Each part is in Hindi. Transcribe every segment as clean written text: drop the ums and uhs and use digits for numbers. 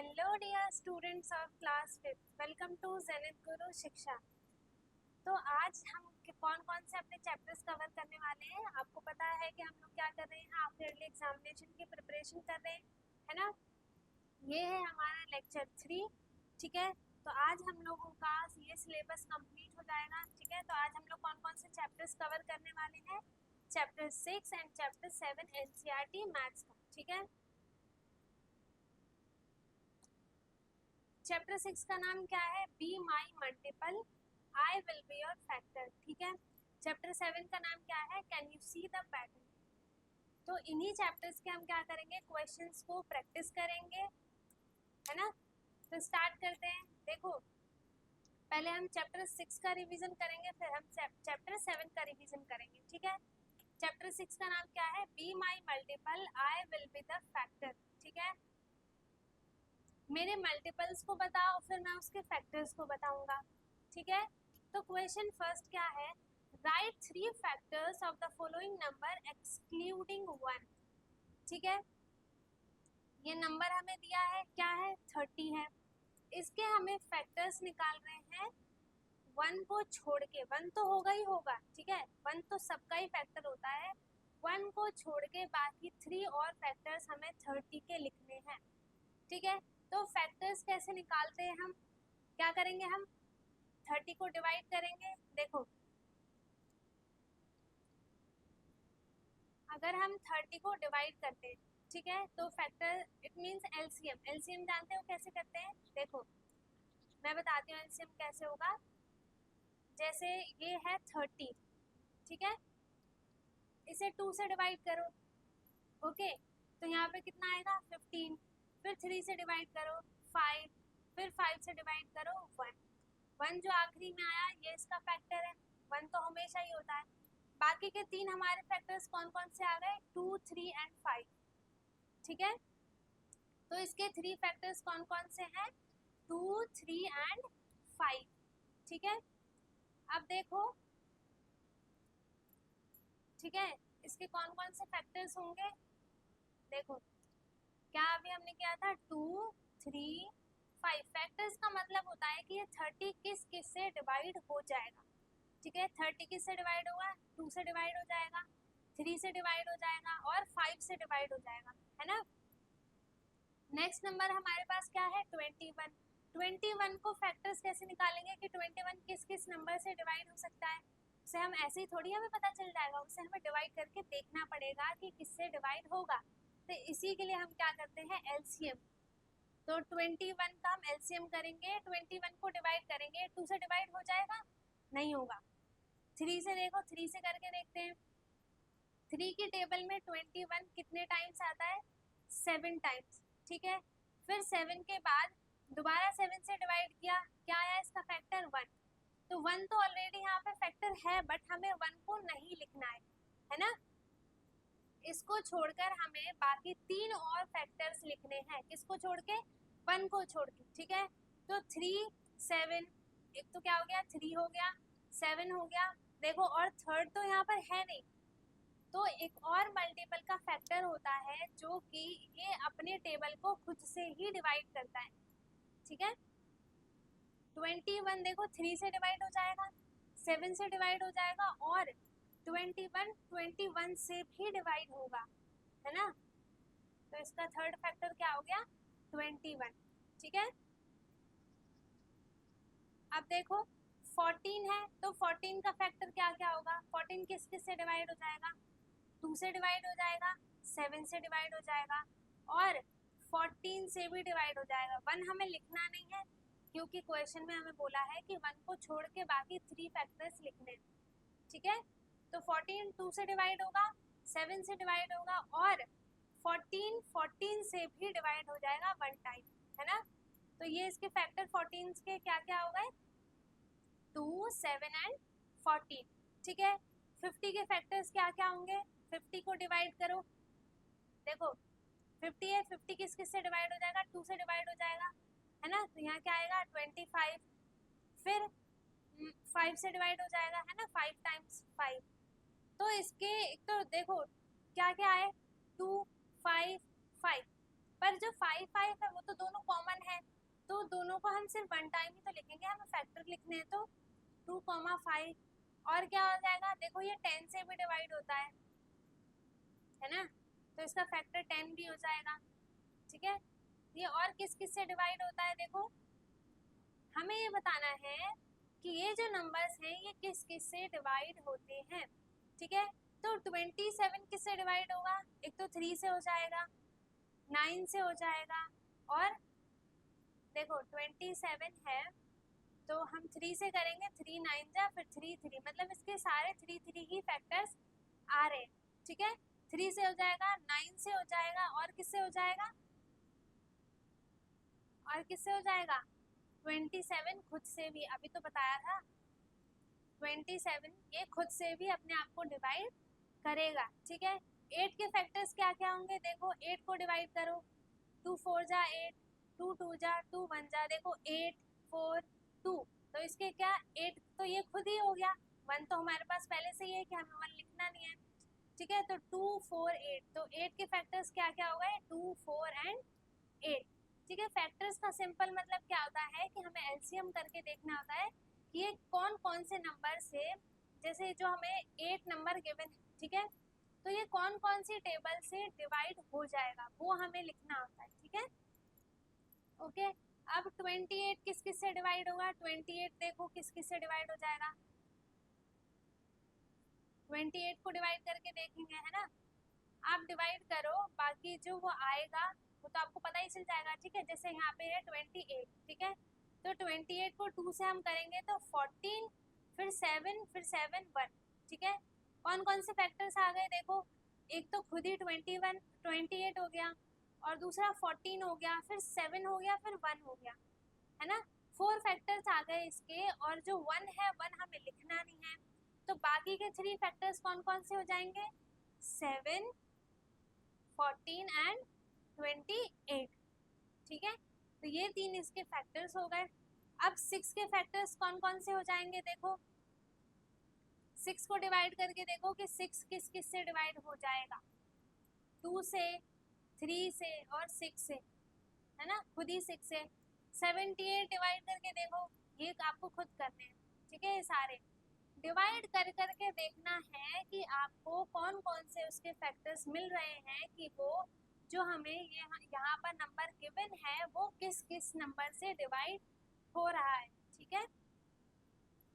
Hello dear students of class 5th, welcome to Zenith Guru Shiksha. तो आज हम कौन कौन से अपने चैप्टर्स कवर करने वाले हैं। आपको पता है कि हम लोग क्या कर रहे हैं, हाफ ईयरली एग्जामिनेशन की प्रिपरेशन कर रहे हैं, है ना। ये है हमारा लेक्चर 3, ठीक है। तो आज हम लोगों का ये सिलेबस कंप्लीट हो जाएगा, ठीक है। तो आज हम लोग कौन कौन से चैप्टर्स कवर करने वाले हैं, chapter 6 and chapter 7 NCERT maths का, ठीक है। चैप्टर 6 का नाम क्या है, be my multiple, I will be your factor, ठीक है। चैप्टर 7 का नाम क्या है, can you see the pattern. तो इन्हीं चैप्टर्स के हम क्या करेंगे, क्वेश्चंस को प्रैक्टिस करेंगे, है ना। तो स्टार्ट करते हैं। देखो, पहले हम चैप्टर 6 का रिवीजन करेंगे, फिर हम चैप्टर 7 का रिवीजन करेंगे, ठीक है। चैप्टर 6 का नाम क्या है, be my multiple, I will be the factor, ठीक है। मेरे मल्टीपल्स को बताओ, फिर मैं उसके फैक्टर्स को बताऊंगा, ठीक है। तो क्वेश्चन फर्स्ट क्या है, right 3 factors of the following number excluding 1, ठीक है। ये नंबर हमें दिया है, क्या है, 30 है। इसके हमें फैक्टर्स निकाल रहे हैं 1 को छोड़ के। 1 तो होगा ही होगा, ठीक है, 1 तो सबका ही फैक्टर होता है। 1 को छोड़ के बाकी 3 और फैक्टर्स हमें 30 के लिखने हैं, ठीक है। तो फैक्टर्स कैसे निकालते हैं, हम क्या करेंगे, हम 30 को डिवाइड करेंगे। देखो, अगर हम 30 को डिवाइड करते हैं, ठीक है, तो factor it means LCM. LCM जानते हो कैसे करते हैं, देखो मैं बताती हूँ एलसीएम कैसे होगा। जैसे ये है 30, ठीक है, इसे 2 से डिवाइड करो, ओके, तो यहाँ पे कितना आएगा 15। फिर 3 से डिवाइड करो 5, फिर 5 से डिवाइड करो 1। 1 जो आखिरी में आया ये इसका फैक्टर है, 1 तो हमेशा ही होता है। बाकी के 3 हमारे फैक्टर्स कौन कौन से आ गए, 2, 3 एंड 5, ठीक है। तो इसके 3 फैक्टर्स कौन कौन से हैं, 2, 3 एंड 5, ठीक है। अब देखो, ठीक है, इसके कौन कौन से फैक्टर्स होंगे। देखो, क्या अभी हमने किया था, 2, 3, 5। फैक्टर्स का मतलब होता है कि ये 30 किस किस से डिवाइड हो जाएगा, ठीक है। 30 किस से डिवाइड होगा, 2 से डिवाइड हो जाएगा, 3 से डिवाइड हो जाएगा और 5 से डिवाइड हो जाएगा, है ना। नेक्स्ट नंबर हमारे पास क्या है, 21। 21 को फैक्टर्स कैसे निकालेंगे कि 21 किस किस नंबर से डिवाइड हो सकता है। उसे हम ऐसे ही थोड़ी हमें पता चल जाएगा, उसे हमें डिवाइड करके देखना पड़ेगा कि किससे डिवाइड होगा। तो इसी के लिए हम क्या करते हैं, एलसीएम। तो 21 का हम एलसीएम करेंगे, 21 को डिवाइड करेंगे, 2 से डिवाइड हो जाएगा, नहीं होगा। 3 से देखो, 3 से करके देखते हैं। 3 की टेबल में 21 कितने टाइम्स आता है, 7 टाइम्स, ठीक है। फिर 7 के बाद दोबारा 7 से डिवाइड किया, क्या आया इसका फैक्टर 1। तो 1 तो ऑलरेडी यहाँ पे फैक्टर है, बट हमें 1 को नहीं लिखना है ना। इसको छोड़कर हमें बाकी 3 और फैक्टर्स लिखने हैं, किसको छोड़ के, 1 को छोड़ के, ठीक है। तो 3, 7, एक तो क्या हो गया, 3 हो गया, 7 हो गया, देखो, और थर्ड तो यहाँ पर है नहीं। तो एक और मल्टीपल का फैक्टर होता है जो कि ये अपने टेबल को खुद से ही डिवाइड करता है, ठीक है। 21 देखो 3 से डिवाइड हो जाएगा, 7 से डिवाइड हो जाएगा और 21 से भी डिवाइड होगा, है ना। तो इसका थर्ड फैक्टर क्या हो गया, 21, ठीक है। अब देखो 14 है, तो 14 का फैक्टर क्या क्या होगा, 14 किस किस से डिवाइड हो जाएगा, 2 से डिवाइड हो जाएगा, 7 से डिवाइड हो जाएगा और 14 से भी डिवाइड हो जाएगा। 1 हमें लिखना नहीं है क्योंकि क्वेश्चन में हमें बोला है कि 1 को छोड़ के बाकी 3 फैक्टर्स लिखने हैं, ठीक है। तो 14 2 से डिवाइड होगा, 7 से डिवाइड होगा और 14 से भी डिवाइड हो जाएगा 1 टाइम, है ना। तो ये इसके फैक्टर 14 के क्या क्या हो गए, 2, 7 एंड 14, ठीक है। 50 के फैक्टर्स क्या क्या होंगे, 50 को डिवाइड करो, देखो 50 है, 50 किस किस से डिवाइड हो जाएगा, 2 से डिवाइड हो जाएगा, है ना। तो यहाँ क्या आएगा 25, फिर 5 से डिवाइड हो जाएगा, है ना, 5 टाइम्स 5। तो इसके एक तो देखो क्या क्या है, 2, 5, 5, पर जो 5 5 है वो तो दोनों कॉमन वन टाइम ही तो लिखेंगे, हमें फैक्टर लिखने हैं तो 2,5। और क्या हो जाएगा, देखो ये 10 से भी डिवाइड होता है ना, तो इसका फैक्टर 10 भी हो जाएगा। ठीक है, ये और किस किस से डिवाइड होता है, देखो हमें ये बताना है कि ये जो नंबर्स हैं ये किस किस से डिवाइड होते हैं। ठीक है, तो 27 किस से डिवाइड होगा, एक तो 3 से हो जाएगा, 9 से हो जाएगा, और देखो 27 है तो हम 3 से करेंगे, 3 9 जा, फिर 3 3, मतलब इसके सारे 3 3 ही फैक्टर्स आ रहे हैं। ठीक है, 3 से हो जाएगा, 9 से हो जाएगा, और किससे हो जाएगा, और किससे हो जाएगा, 27 खुद से भी, अभी तो बताया था 27 ये खुद से भी अपने आप को डिवाइड करेगा। ठीक है, 8 के फैक्टर्स क्या क्या होंगे, देखो 8 को डिवाइड करो, 2 4 जा 8, 2 2 जा 2 1 जा, देखो 8 4 2, तो इसके क्या 8 तो ये खुद ही हो गया, 1 तो हमारे पास पहले से ही है कि हमें 1 लिखना नहीं है। ठीक है, तो 2 4 8, तो 8 के फैक्टर्स क्या क्या हो गए, 2 4 एंड 8। ठीक है, फैक्टर्स का सिंपल मतलब क्या होता है कि हमें एलसीएम करके देखना होता है कि ये कौन कौन से नंबर से, जैसे जो हमें 8 नंबर गिवन है, ठीक है, तो ये कौन कौन सी टेबल से डिवाइड हो जाएगा वो हमें लिखना होता है। ठीक है, ओके। अब 28 किस किस से डिवाइड होगा, 28 देखो किस किस से डिवाइड हो जाएगा, 28 को डिवाइड करके देखेंगे, है ना, आप डिवाइड करो, बाकी जो वो आएगा वो तो आपको पता ही चल जाएगा। ठीक है, जैसे यहाँ पे है 28, ठीक है, तो 28 को 2 से हम करेंगे तो 14, फिर 7, फिर 7 1। ठीक है, कौन कौन से फैक्टर्स आ गए, देखो एक तो खुद ही 28 हो गया, और दूसरा 14 हो गया, फिर 7 हो गया, फिर 1 हो गया, है ना, 4 फैक्टर्स आ गए इसके, और जो 1 है 1 हमें लिखना नहीं है, तो बाकी के 3 फैक्टर्स कौन कौन से हो जाएंगे, 7 14 एंड 28। ठीक है, तो ये 3 इसके फैक्टर्स हो गए। अब 6 के फैक्टर्स कौन कौन से हो जाएंगे, देखो 6 को डिवाइड करके देखो कि 6 किस किस से डिवाइड हो जाएगा, 2 से, 3 से और 6 से, है ना, खुद ही 6 से। 78 डिवाइड करके देखो, ये आपको खुद करने हैं। ठीक है, ये सारे डिवाइड कर करके देखना है कि आपको कौन कौन से उसके फैक्टर्स मिल रहे हैं कि वो जो हमें ये यहाँ पर नंबर गिवन है वो किस किस नंबर से डिवाइड हो रहा है। ठीक है,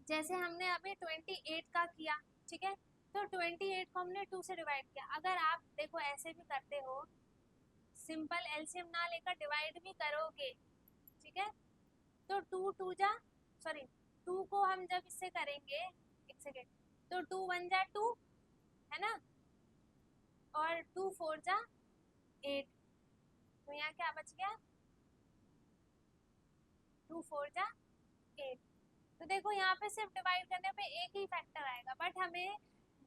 जैसे हमने अभी 28 का किया, ठीक है, तो 28 को हमने 2 से डिवाइड किया। अगर आप देखो ऐसे भी करते हो, सिंपल एलसीएम ना लेकर डिवाइड भी करोगे, ठीक है, तो 2 2 जा, सॉरी 2 को हम जब इससे करेंगे, एक सेकेंड, तो 2 1 जा 2, है ना, और 2 4 जा 8, तो यहाँ क्या बच गया, 2 4 जा 8। तो देखो यहाँ पे सिर्फ डिवाइड करने पे एक ही फैक्टर आएगा, बट हमें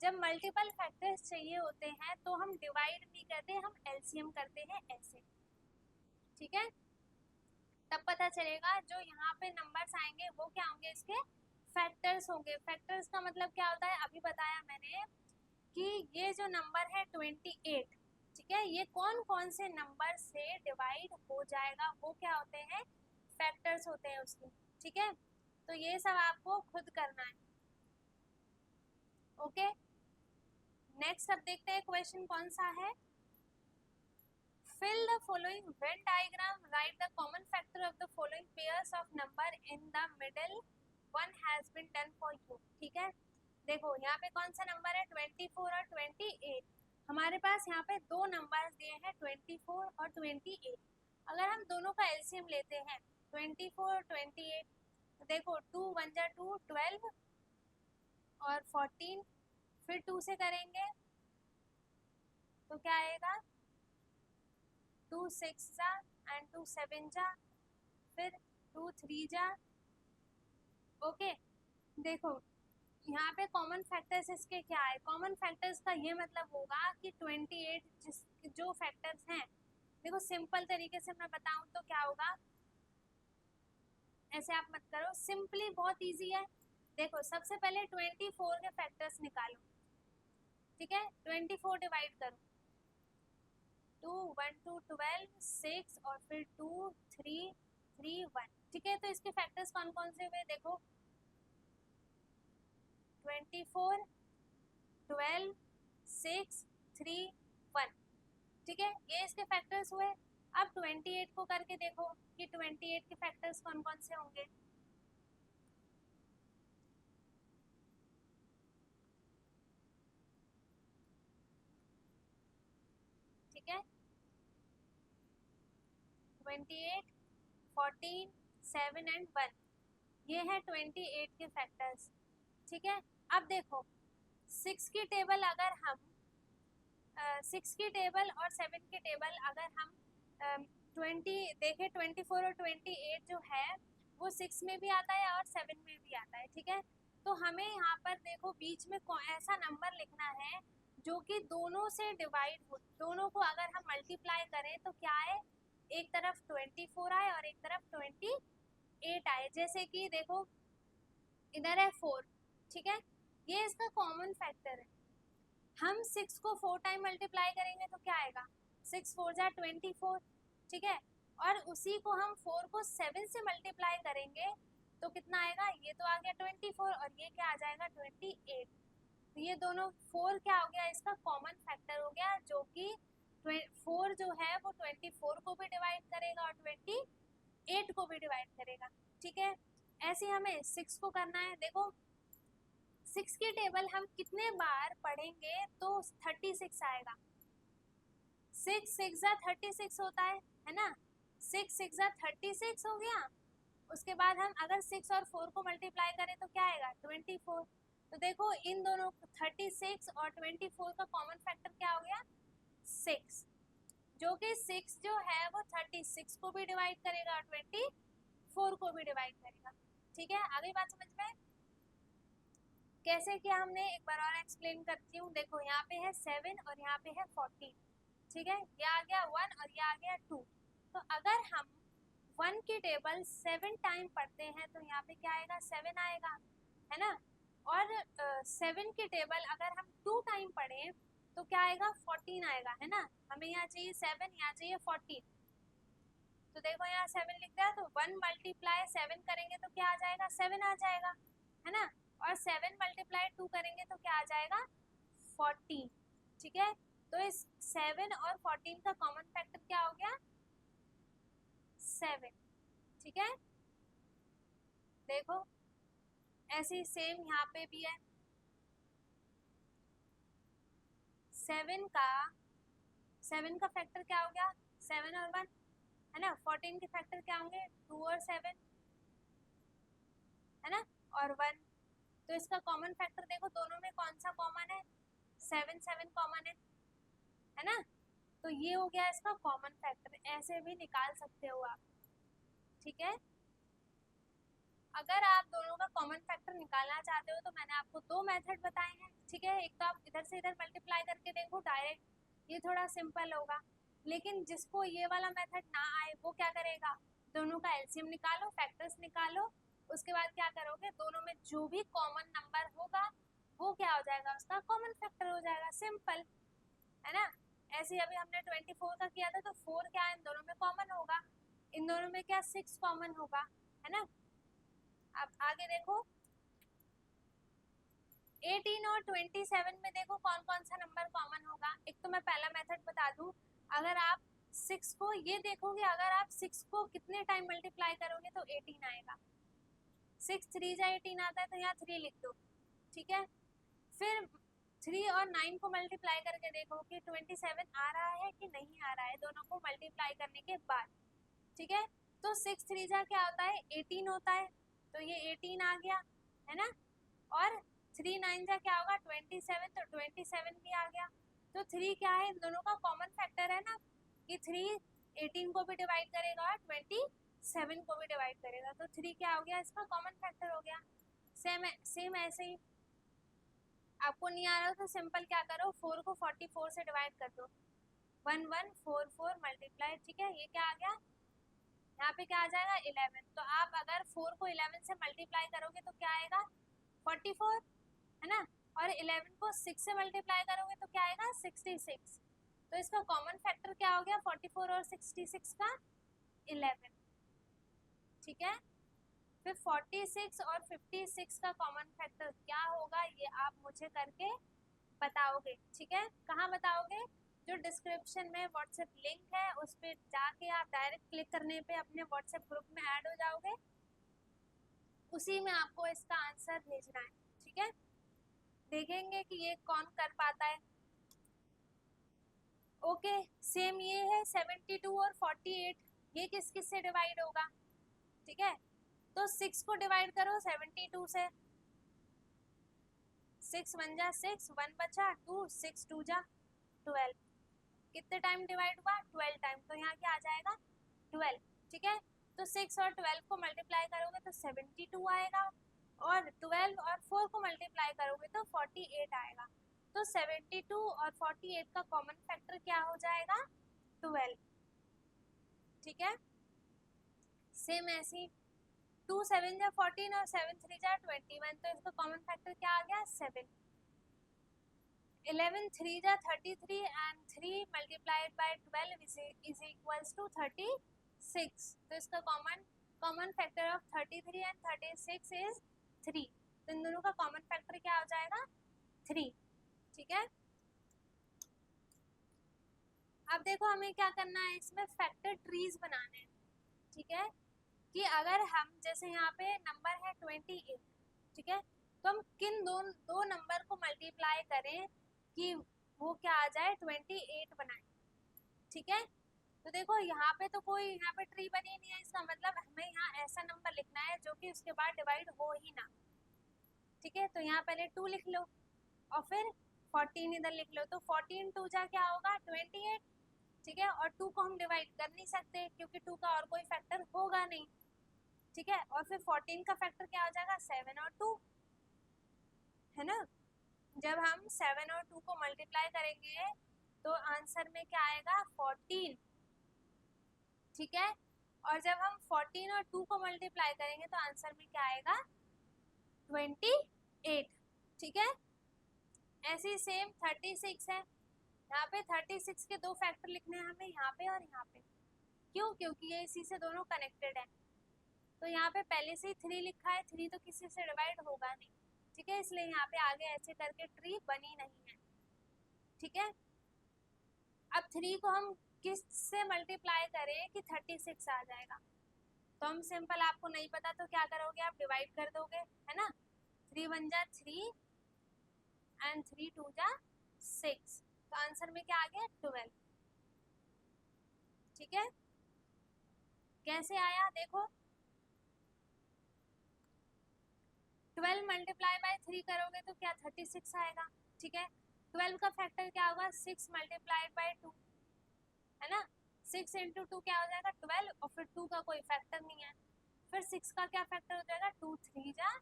जब मल्टीपल फैक्टर्स चाहिए होते हैं तो हम डिवाइड नहीं करते, हम एलसीएम करते हैं ऐसे। ठीक है, तब पता चलेगा जो यहाँ पे नंबर्स आएंगे वो क्या होंगे, इसके फैक्टर्स होंगे। फैक्टर्स का मतलब क्या होता है, अभी बताया मैंने कि ये जो नंबर है 28, ठीक है, ये कौन कौन से नंबर से डिवाइड हो जाएगा वो क्या होते हैं, फैक्टर्स होते हैं उसके। ठीक है, तो ये सब आपको खुद करना है। ओके, नेक्स्ट अब देखते हैं क्वेश्चन कौन सा है। Fill the following Venn diagram. Write the common factor of the following pairs of number in the middle. One has been done for you. ठीक है, देखो यहाँ पे कौन सा नंबर है, 24 और 28। हमारे पास यहाँ पे दो नंबर दिए हैं 24 और 28। अगर हम दोनों का एलसीएम लेते हैं 24 और 28, तो देखो 2 1 जा 2 12 और 14, फिर 2 से करेंगे तो क्या आएगा, 2 6 जा एंड 2 7 जा, फिर 2 3 जा। ओके, देखो यहाँ पे कॉमन फैक्टर्स इसके क्या है, कॉमन फैक्टर्स का ये मतलब होगा कि 28 जिस जो फैक्टर्स हैं, देखो सिंपल तरीके से मैं बताऊं तो क्या होगा, ऐसे आप मत करो, सिंपली बहुत इजी है। देखो सबसे पहले 24 के फैक्टर्स निकालो, ठीक है, 24 डिवाइड करो, 2 1 2 12 6 और फिर 2 3 3 1। ठीक है, तो इसके फैक्टर्स कौन कौन से हुए देखो, 24 12 6 3 1। ठीक है, ये इसके फैक्टर्स हुए। अब 28 को करके देखो कि 28 के फैक्टर्स कौन कौन से होंगे। ठीक है, 28 14 7 एंड 1, ये है 28 के फैक्टर्स। ठीक है, अब देखो 6 की टेबल अगर हम 6 की टेबल और 7 की टेबल अगर हम 20 देखें, 24 और 28 जो है वो 6 में भी आता है और 7 में भी आता है। ठीक है, तो हमें यहाँ पर देखो बीच में ऐसा नंबर लिखना है जो कि दोनों से डिवाइड हो, दोनों को अगर हम मल्टीप्लाई करें तो क्या है, एक तरफ 24 आए और एक तरफ 28 आए। जैसे कि देखो इधर है 4। ठीक है, ये इसका कॉमन फैक्टर है। हम 6 को 4 टाइम मल्टीप्लाई करेंगे तो क्या आएगा, 6 4 जा 24। ठीक है, और उसी को हम 4 को 7 से मल्टीप्लाई करेंगे तो कितना आएगा, ये तो आ गया 24 और ये क्या आ जाएगा 28। तो ये दोनों 4 क्या हो गया, इसका कॉमन फैक्टर हो गया, जो कि 4 जो है वो 24 को भी डिवाइड करेगा और 28 को भी डिवाइड करेगा। ठीक है, ऐसे हमें 6 को करना है। देखो 6 की टेबल हम कितने बार पढ़ेंगे तो 36 आएगा। 6 6 जा 36 होता है ना, 6 6 जा 36 हो गया। उसके बाद हम अगर 6 और 4 को मल्टीप्लाई करें तो क्या आएगा 24। तो देखो इन दोनों 36 और 24 का कॉमन फैक्टर क्या हो गया 6, जो कि 6 जो है वो 36 को भी डिवाइड करेगा और 24 को भी डिवाइड करेगा। ठीक है, आगे बात समझ में कैसे किया हमने, एक बार और एक्सप्लेन करती हूँ। देखो यहाँ पे है 7 और यहाँ पे है 14। ठीक है, ये आ गया 1 और ये आ गया 2। तो अगर हम 1 की टेबल 7 टाइम पढ़ते हैं तो यहाँ पे क्या आएगा 7 आएगा, है ना। और 7 की टेबल अगर हम 2 टाइम पढ़ें तो क्या आएगा 14 आएगा, है ना। हमें यहाँ चाहिए 7, यहाँ चाहिए 14। तो देखो यहाँ 7 लिख दिया, तो 1 मल्टीप्लाई 7 करेंगे तो क्या आ जाएगा 7 आ जाएगा, है ना। और 7 मल्टीप्लाई 2 करेंगे तो क्या आ जाएगा 14। ठीक है, तो इस 7 और 14 का कॉमन फैक्टर क्या हो गया 7। ठीक है, देखो ऐसे सेम यहाँ पे भी है, 7 का फैक्टर क्या हो गया 7 और 1, है ना। 14 के फैक्टर क्या होंगे 2 और 7, है ना, और 1। तो इसका कॉमन फैक्टर देखो दोनों में कौन सा कॉमन है, 7 7 कॉमन है ना। तो ये हो गया इसका कॉमन फैक्टर, ऐसे भी निकाल सकते हो आप। ठीक है, अगर आप दोनों का कॉमन फैक्टर निकालना चाहते हो तो मैंने आपको 2 मेथड बताए हैं। ठीक है, एक तो आप इधर से इधर मल्टीप्लाई करके देखो डायरेक्ट, ये थोड़ा सिंपल होगा। लेकिन जिसको ये वाला मेथड ना आए वो क्या करेगा, दोनों का एलसीएम निकालो, फैक्टर्स निकालो, उसके बाद क्या करोगे, दोनों में जो भी कॉमन नंबर होगा वो क्या हो जाएगा, उसका कॉमन फैक्टर हो जाएगा, सिंपल, है ना। ऐसे अभी हमने 24 का किया था तो 4 क्या इन दोनों में कॉमन होगा, इन दोनों में क्या 6 कॉमन होगा, है ना। अब आगे देखो 18 और 27 में देखो कौन कौन सा नंबर कॉमन होगा। एक तो मैं पहला मेथड बता दूं, अगर आप 6 को ये देखोगे, अगर आप 6 को कितने टाइम मल्टीप्लाई करोगे तो 18 आएगा। 6 3 जा 18 आता है तो यहाँ 3 लिख दो। ठीक है, फिर 3 और 9 को मल्टीप्लाई करके देखो कि 27 आ रहा है कि नहीं आ रहा है, दोनों को मल्टीप्लाई करने के बाद। ठीक है, तो 6 3 जा क्या होता है 18 होता है, तो ये 18 आ गया, है ना। और 3 9 जा क्या होगा 27, तो 27 भी आ गया। तो 3 क्या है, इन दोनों का कॉमन फैक्टर है ना, कि 3 18 को भी डिवाइड करेगा और 27 को भी डिवाइड करेगा, तो 3 क्या हो गया, इसका कॉमन फैक्टर हो गया। सेम ऐसे ही आपको नहीं आ रहा तो सिंपल क्या करो, 4 को 44 से डिवाइड कर दो, 1 1 4 4 मल्टीप्लाई। ठीक है, ये क्या आ गया, यहाँ पे क्या आ जाएगा 11। तो आप अगर 4 को 11 से मल्टीप्लाई करोगे तो क्या आएगा 44, है ना। और 11 को 6 से मल्टीप्लाई करोगे तो क्या आएगा 66। तो इसका कॉमन फैक्टर क्या हो गया 44 और 66 का 11। ठीक है। फिर 46 और 56 का कॉमन फैक्टर क्या होगा ये आप मुझे करके बताओगे, ठीक है। कहाँ बताओगे? जो डिस्क्रिप्शन में व्हाट्सएप लिंक है उस पर जाके आप डायरेक्ट क्लिक करने पे अपने व्हाट्सएप ग्रुप में ऐड हो जाओगे, उसी में आपको इसका आंसर भेजना है, ठीक है। देखेंगे कि ये कौन कर पाता है। ओके, सेम ये है 72 और 48, ये किस किस से डिवाइड होगा? ठीक है, तो 6 को डिवाइड करो 72 से, 6 1 जा 6, 1 बचा 2, 6 2 जा 12, कितने टाइम डिवाइड हुआ? 12 टाइम, तो यहाँ क्या आ जाएगा? 12, ठीक है। तो 6 और 12 को मल्टीप्लाई करोगे तो 72 आएगा, और 12 और 4 को मल्टीप्लाई करोगे तो 48 आएगा। तो 72 और 48 का कॉमन फैक्टर क्या हो जाएगा? 12, ठीक है। सेम ऐसी 2 7 जा 14 और 7 3 जा 21, तो इसका कॉमन फैक्टर क्या आ गया? 7। 11 3 जा 33 and 3 multiplied by 12 is equals to 36, तो इसका common factor of 33 and 36 is 3, तो इन दोनों का कॉमन फैक्टर क्या हो जाएगा? 3, ठीक है। अब देखो हमें क्या करना है, इसमें फैक्टर ट्रीज बनाने हैं, ठीक है। कि अगर हम जैसे यहाँ पे नंबर है 28, ठीक है, तो हम किन दो नंबर को मल्टीप्लाई करें कि वो क्या आ जाए? 28 बनाए, ठीक है। तो देखो यहाँ पे तो कोई यहाँ पे ट्री बनी नहीं है, इसका मतलब हमें यहाँ ऐसा नंबर लिखना है जो कि उसके बाद डिवाइड हो ही ना, ठीक है। तो यहाँ पहले 2 लिख लो और फिर 14 इधर लिख लो, तो 14 2 जा क्या होगा? 28, ठीक है। और 2 को हम डिवाइड कर नहीं सकते क्योंकि 2 का और कोई फैक्टर होगा नहीं, ठीक है। और फिर 14 का फैक्टर क्या हो जाएगा? 7 और 2, है ना। जब हम 7 और 2 को मल्टीप्लाई करेंगे तो आंसर में क्या आएगा? 14, ठीक है। और जब हम 14 और 2 को मल्टीप्लाई करेंगे तो आंसर में क्या आएगा? 28, ठीक है। ऐसे सेम 36 है, यहाँ पे 36 के दो फैक्टर लिखने हैं हमें, यहाँ पे और यहाँ पे। क्यों? क्योंकि ये इसी से दोनों कनेक्टेड है। तो यहाँ पे पहले से ही 3 लिखा है, 3 तो किसी से डिवाइड होगा नहीं, ठीक है, इसलिए यहाँ पे आगे ऐसे करके ट्री बनी नहीं है, ठीक है। अब 3 को हम किस से मल्टीप्लाई करें कि 36 आ जाएगा? तो हम सिंपल, आपको नहीं पता तो क्या करोगे? आप डिवाइड कर दोगे, है ना। 3 1 जा 3 एंड 3 2 जा 6, तो आंसर में क्या आ गया? 12, ठीक है। कैसे आया देखो, 12 मल्टीप्लाई बाय 3 करोगे तो क्या? 36 आएगा, ठीक है। 12 का फैक्टर क्या होगा? 6 मल्टीप्लाइड बाय 2, है ना। 6 इंटू 2 क्या हो जाएगा? 12, और फिर 2 का कोई फैक्टर नहीं है, फिर 6 का क्या फैक्टर हो जाएगा? 2 3 जा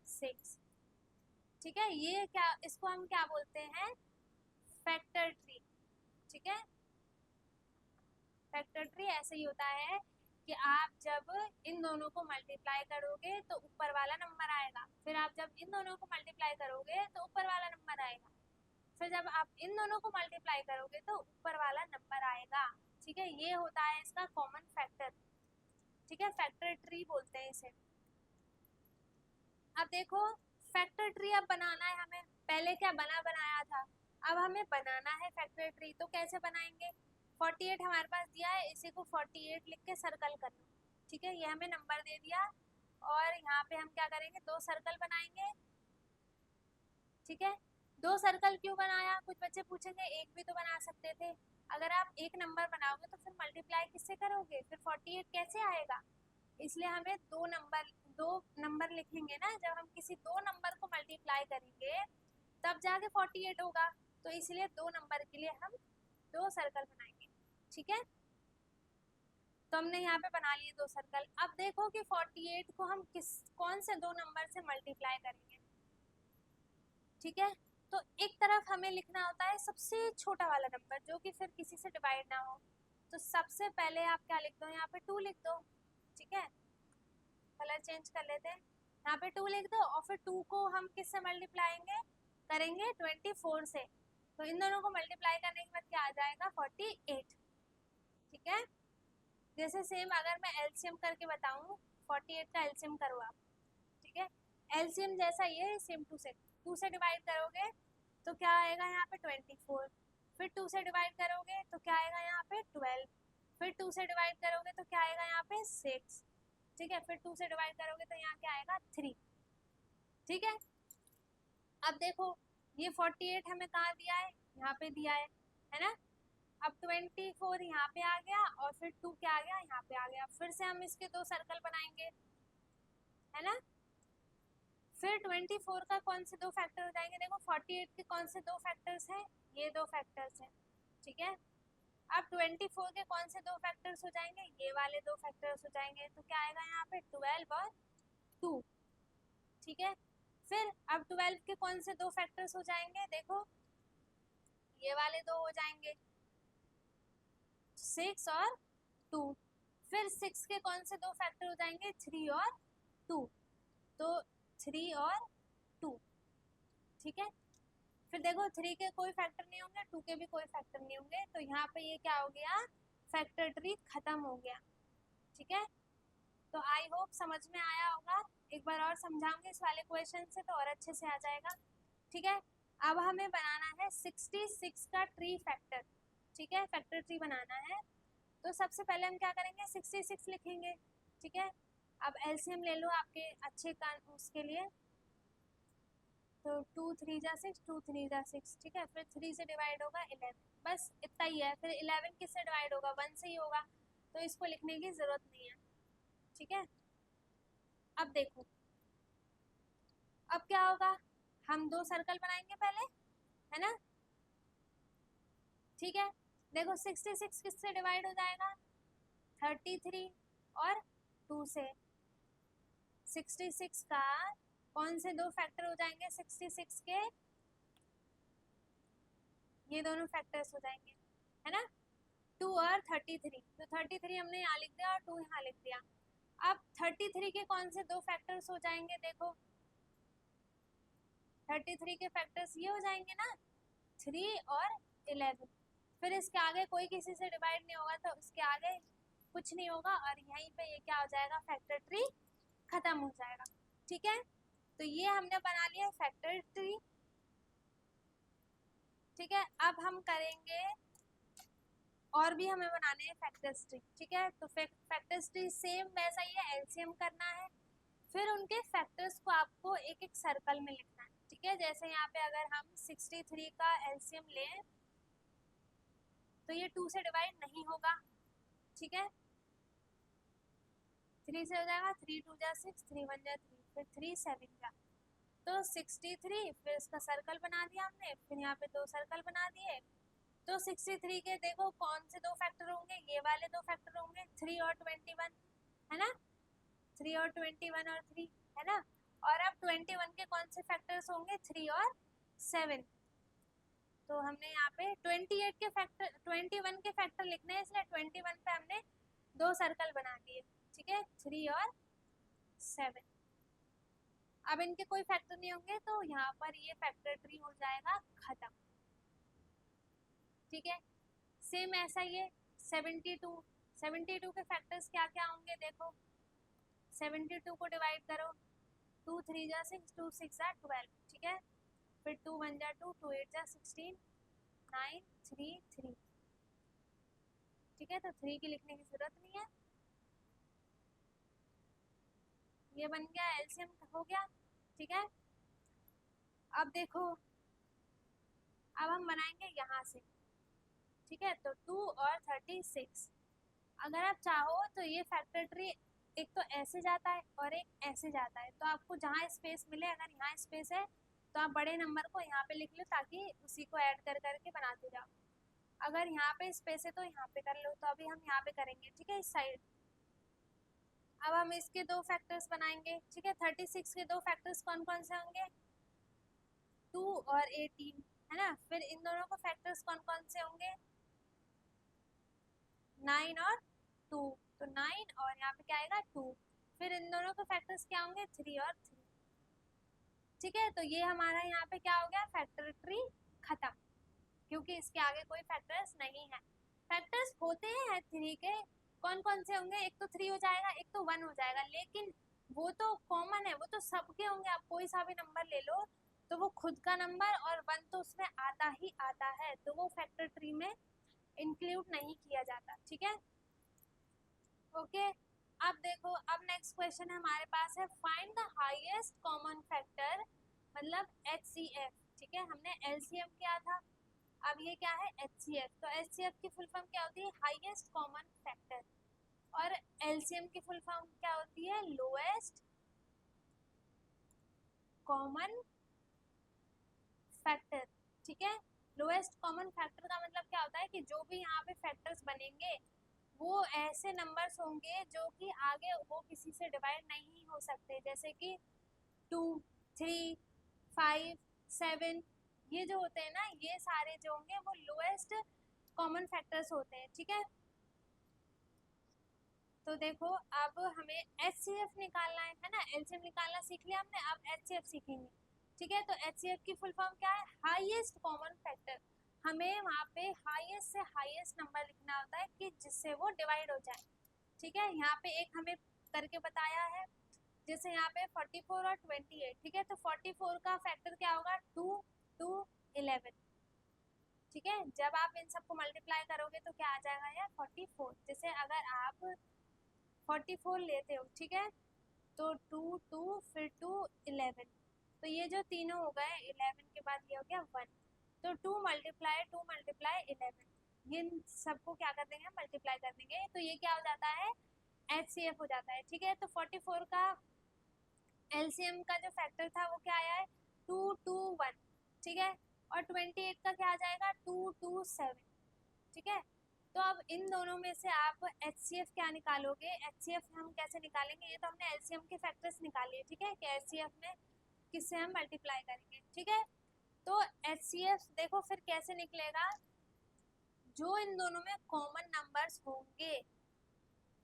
6, ठीक है। ये क्या, इसको हम क्या बोलते हैं? फैक्टर ट्री, ठीक है। फैक्टर ट्री ऐसे ही होता है कि आप जब इन दोनों को मल्टीप्लाई करोगे तो ऊपर वाला नंबर आएगा, फिर आप जब इन दोनों को मल्टीप्लाई करोगे तो ऊपर वाला नंबर आएगा, फिर जब आप इन दोनों को मल्टीप्लाई करोगे तो ऊपर वाला नंबर आएगा, ठीक है। ये होता है इसका कॉमन फैक्टर, ठीक है। फैक्टर ट्री बोलते हैं इसे। अब देखो फैक्टर ट्री अब बनाना है हमें, पहले क्या बनाया था, अब हमें बनाना है फैक्टर ट्री, तो कैसे बनाएंगे? 48 हमारे पास दिया है, इसी को 48 लिख के सर्कल कर लो, ठीक है। ये हमें नंबर दे दिया, और यहाँ पे हम क्या करेंगे? 2 सर्कल बनाएंगे, ठीक है। 2 सर्कल क्यों बनाया? कुछ बच्चे पूछेंगे एक भी तो बना सकते थे। अगर आप एक नंबर बनाओगे तो फिर मल्टीप्लाई किससे करोगे? फिर 48 कैसे आएगा? इसलिए हमें दो नंबर लिखेंगे ना, जब हम किसी 2 नंबर को मल्टीप्लाई करेंगे तब जाके 48 होगा, तो इसलिए 2 नंबर के लिए हम 2 सर्कल बनाएंगे, ठीक है। तो हमने यहाँ पे बना लिए 2 सर्कल। अब देखो कि 48 को हम कौन से 2 नंबर से मल्टीप्लाई करेंगे, ठीक है। तो एक तरफ हमें लिखना होता है सबसे छोटा वाला नंबर जो कि फिर किसी से डिवाइड ना हो, तो सबसे पहले आप क्या लिख दो? यहाँ पे 2 लिख दो, ठीक है। कलर चेंज कर लेते हैं, यहाँ पे 2 लिख दो, और फिर 2 को हम किससे मल्टीप्लाई करेंगे? 24 से, तो इन दोनों को मल्टीप्लाई करने के बाद क्या आ जाएगा? 48, ठीक है। जैसे सेम अगर मैं एलसीएम करके बताऊं, 48 का एलसीएम करो आप, ठीक है। एलसीएम जैसा ये सेम 2 से डिवाइड करोगे तो क्या आएगा यहाँ पे 24, फिर 2 से डिवाइड करोगे तो क्या आएगा यहाँ पे 12, फिर 2 से डिवाइड करोगे तो क्या आएगा यहाँ पे 6, ठीक है, फिर 2 से डिवाइड करोगे तो यहाँ क्या आएगा 3, ठीक है। अब देखो ये 48 हमें कहाँ दिया है, यहाँ पे दिया है ना। अब 24 यहाँ पे आ गया और फिर 2 क्या आ गया, यहाँ पे आ गया। फिर से हम इसके 2 सर्कल बनाएंगे, है ना। फिर 24 का कौन से 2 फैक्टर हो जाएंगे, देखो 48 के कौन से 2 फैक्टर्स हैं, ये 2 फैक्टर्स हैं, ठीक है। अब 24 के कौन से 2 फैक्टर्स हो जाएंगे, ये वाले 2 फैक्टर्स हो जाएंगे। तो क्या आएगा यहाँ पे 12 और 2, ठीक है। फिर अब 12 के कौन से 2 फैक्टर्स हो जाएंगे, देखो ये वाले 2 हो जाएंगे, 6 और 2। फिर 6 के कौन से 2 फैक्टर हो जाएंगे, 3 और 2, तो 3 और 2, ठीक है। फिर देखो 3 के कोई फैक्टर नहीं होंगे, 2 के भी कोई फैक्टर नहीं होंगे, तो यहाँ पे ये क्या हो गया, फैक्टर ट्री खत्म हो गया, ठीक है। तो आई होप समझ में आया होगा। एक बार और समझाऊंगी इस वाले क्वेश्चन से तो और अच्छे से आ जाएगा, ठीक है। अब हमें बनाना है 66 का ट्री फैक्टर, ठीक है, फैक्टर ट्री बनाना है। तो सबसे पहले हम क्या करेंगे, 66 लिखेंगे, ठीक है। अब एलसीएम ले लो आपके अच्छे का उसके लिए, तो 2 3 जा 6, 2 3 जा 6, ठीक है। फिर 3 से डिवाइड होगा 11, बस इतना ही है। फिर 11 किससे डिवाइड होगा, 1 से ही होगा, तो इसको लिखने की जरूरत नहीं है, ठीक है। अब देखो अब क्या होगा, हम 2 सर्कल बनाएंगे पहले, है ना, ठीक है। देखो 66 किससे डिवाइड हो जाएगा, 33 और 2 से। 66 का कौन से 2 फैक्टर हो जाएंगे, 66 के ये दोनों फैक्टर्स हो जाएंगे, है ना, 2 और 33। तो 33 हमने यहाँ लिख दिया और 2 यहाँ लिख दिया। अब 33 के कौन से 2 फैक्टर्स हो जाएंगे, देखो 33 के फैक्टर्स ये हो जाएंगे ना, 3 और 11। फिर इसके आगे कोई किसी से डिवाइड नहीं होगा, तो इसके आगे कुछ नहीं होगा, और यहीं पे ये क्या हो जाएगा, फैक्टर ट्री खत्म हो जाएगा, ठीक है। तो ये हमने बना लिया फैक्टर ट्री, ठीक है। अब हम करेंगे और भी हमें बनाने हैं फैक्टर्स ट्री, ठीक है। तो फैक्टर्स ट्री सेम वैसा ही है, एलसीएम करना है, फिर उनके फैक्टर्स को आपको एक एक सर्कल में लिखना है, ठीक है। जैसे यहाँ पे अगर हम 63 का एलसीएम लें तो ये 2 से डिवाइड नहीं होगा, ठीक है। 3 से हो जाएगा, 3 2 जा 6, 3 1 जा 3, फिर 3 7 जा, तो 63। फिर इसका सर्कल बना दिया हमने, फिर यहाँ पे 2 सर्कल बना दिए। तो 63 के देखो कौन से 2 फैक्टर होंगे, ये वाले 2 फैक्टर होंगे, 3 और 21, है ना, 3 और 21 और 3, है ना। और अब 21 के कौन से फैक्टर्स होंगे, 3 और 7। तो हमने यहाँ पे 28 के फैक्टर 21 के फैक्टर लिखने हैं, इसलिए 21 पे हमने 2 सर्कल बना दिए, ठीक है, 3 और 7। अब इनके कोई फैक्टर नहीं होंगे, तो यहाँ पर ये फैक्टर ट्री हो जाएगा खत्म, ठीक है। सेम ऐसा ही है 72 के फैक्टर्स क्या क्या होंगे, देखो 72 को डिवाइड करो, 2 3 जा 6, 2 6 जा 12, ठीक है। फिर 2 1 जा 2, 2 8 जा 16, 9 3 3, ठीक है। तो 3 की लिखने की जरूरत नहीं है, ये बन गया, एलसीएम हो गया, ठीक है। अब देखो अब हम बनाएंगे यहाँ से, ठीक है। तो 2 और 36, अगर आप चाहो तो ये फैक्टर ट्री एक तो ऐसे जाता है और एक ऐसे जाता है, तो आपको जहाँ स्पेस मिले, अगर यहाँ स्पेस है तो आप बड़े नंबर को यहाँ पे लिख लो, ताकि उसी को ऐड कर करके बनाते जाओ। अगर यहाँ पे स्पेस है तो यहाँ पे कर लो, तो अभी हम यहाँ पे करेंगे, ठीक है, इस साइड। अब हम इसके 2 फैक्टर्स बनाएंगे, ठीक है। 36 के 2 फैक्टर्स कौन कौन से होंगे, 2 और 18, है ना। फिर इन दोनों को फैक्टर्स कौन कौन से होंगे, 9 और 2, तो 9 और यहाँ पे क्या आएगा 2। फिर इन दोनों के फैक्टर्स क्या होंगे, 3 और 3, ठीक है। तो ये हमारा यहाँ पे क्या हो गया, फैक्टर ट्री खत्म, क्योंकि इसके आगे कोई फैक्टर्स नहीं है। फैक्टर्स होते हैं 3 के, कौन कौन से होंगे, एक तो 3 हो जाएगा, एक तो 1 हो जाएगा, लेकिन वो तो कॉमन है, वो तो सबके होंगे। आप कोई सा भी नंबर ले लो तो वो खुद का नंबर और 1 तो उसमें आता ही आता है, तो वो फैक्टर ट्री में इंक्लूड नहीं किया जाता। ठीक है, ओके। अब देखो, अब नेक्स्ट क्वेश्चन हमारे पास है find the highest common factor, मतलब HCF। ठीक है, हमने LCM किया था, अब ये क्या है HCF। तो HCF की फुल फॉर्म क्या होती है, हाईएस्ट कॉमन फैक्टर, और LCM की फुल फॉर्म क्या होती है, लोएस्ट कॉमन फैक्टर। ठीक है, लोएस्ट कॉमन फैक्टर का मतलब क्या होता है कि जो भी यहाँ पे फैक्टर्स बनेंगे वो ऐसे नंबर्स होंगे जो कि आगे वो किसी से डिवाइड नहीं हो सकते, जैसे कि 2, 3, 5, 7, ये जो होते हैं ना, ये सारे जो होंगे वो लोएस्ट कॉमन फैक्टर्स होते हैं। ठीक है, तो देखो अब हमें HCF निकालना है ना, LCM निकालना सीख लिया हमने, अब HCF सीखेंगे। ठीक है, तो HCF की फुल फॉर्म क्या है, हाईएस्ट कॉमन फैक्टर। हमें वहाँ पे हाईएस्ट से हाईएस्ट नंबर लिखना होता है कि जिससे वो डिवाइड हो जाए। ठीक है, यहाँ पे एक हमें करके बताया है, जैसे यहाँ पे 44 और 28। ठीक है, तो 44 का फैक्टर क्या होगा, 2, 2, 11। ठीक है, जब आप इन सबको मल्टीप्लाई करोगे तो क्या आ जाएगा यार, 44। जैसे अगर आप 44 लेते हो, ठीक है, तो 2, 2 फिर 2, 11, तो ये जो तीनों हो गए, 11 के बाद ये हो गया 1, तो 2 मल्टीप्लाई 2 मल्टीप्लाई 11, ये सबको क्या कर देंगे, मल्टीप्लाई कर देंगे, तो ये क्या हो जाता है, HCF हो जाता है। ठीक है, तो 44 का LCM का जो फैक्टर था वो क्या आया है, 2, 2, 1। ठीक है, और 28 का क्या आ जाएगा, 2, 2, 7। ठीक है, तो अब इन दोनों में से आप HCF क्या निकालोगे, HCF हम कैसे निकालेंगे, ये तो हमने LCM के फैक्टर्स निकाले। ठीक है, कि HCF में किससे हम मल्टीप्लाई करेंगे। ठीक है, तो HCF देखो फिर कैसे निकलेगा, जो इन दोनों में कॉमन नंबर्स होंगे,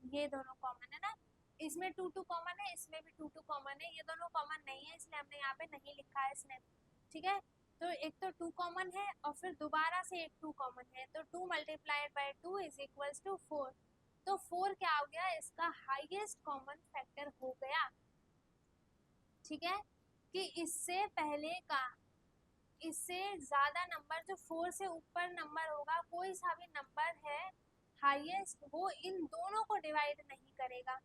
ये दोनों कॉमन है ना, इसमें 2, 2 कॉमन है, इसमें भी 2, 2 कॉमन है, ये दोनों कॉमन नहीं है इसलिए हमने यहाँ पे नहीं लिखा है इसमें। ठीक है, तो एक तो 2 कॉमन है और फिर दोबारा से एक 2 कॉमन है, तो 2 multiplied by 2 is equals to 4। तो 4 क्या हो गया, इसका हाईएस्ट कॉमन फैक्टर हो गया। ठीक है, कि इससे पहले का, इससे ज्यादा नंबर, जो 4 से ऊपर नंबर होगा, कोई सा भी नंबर है हाईएस्ट, वो इन दोनों को डिवाइड नहीं करेगा।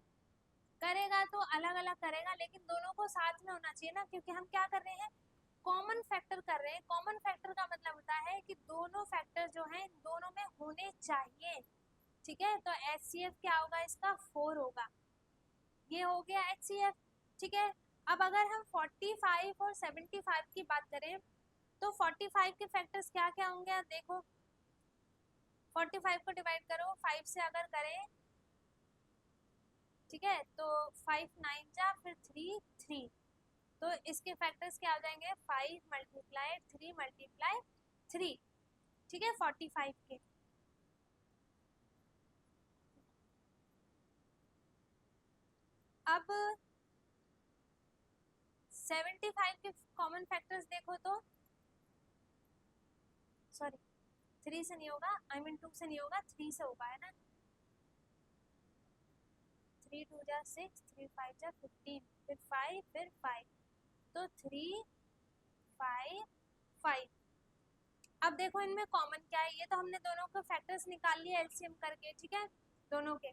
करेगा तो अलग अलग करेगा, लेकिन दोनों को साथ में होना चाहिए ना, क्योंकि हम क्या कर रहे हैं, कॉमन फैक्टर कर रहे हैं। कॉमन फैक्टर का मतलब होता है कि दोनों फैक्टर जो हैं दोनों में होने चाहिए। ठीक है, तो HCF क्या होगा, इसका 4 होगा, ये हो गया HCF। ठीक है, अब अगर हम 45 और 75 की बात करें तो 45 के फैक्टर्स क्या क्या होंगे, आप देखो 45 को डिवाइड करो 5 से अगर करें, ठीक है, तो 5 9 जा फिर 3 3, तो इसके फैक्टर्स क्या हो जाएंगे, 5 मल्टीप्लाई 3 मल्टीप्लाई 3। ठीक है, 45 के। अब 75 के कॉमन फैक्टर्स देखो तो, सॉरी 3 से नहीं होगा, आई मीन 2 से नहीं होगा, 3 से होगा, है ना, 3 2 जा 6, 3 5 जा 15, फिर 5 फिर 5, तो 3 5 5। अब देखो इनमें कॉमन क्या है, ये तो हमने दोनों के फैक्टर्स निकाल लिए LCM करके। ठीक है, दोनों के,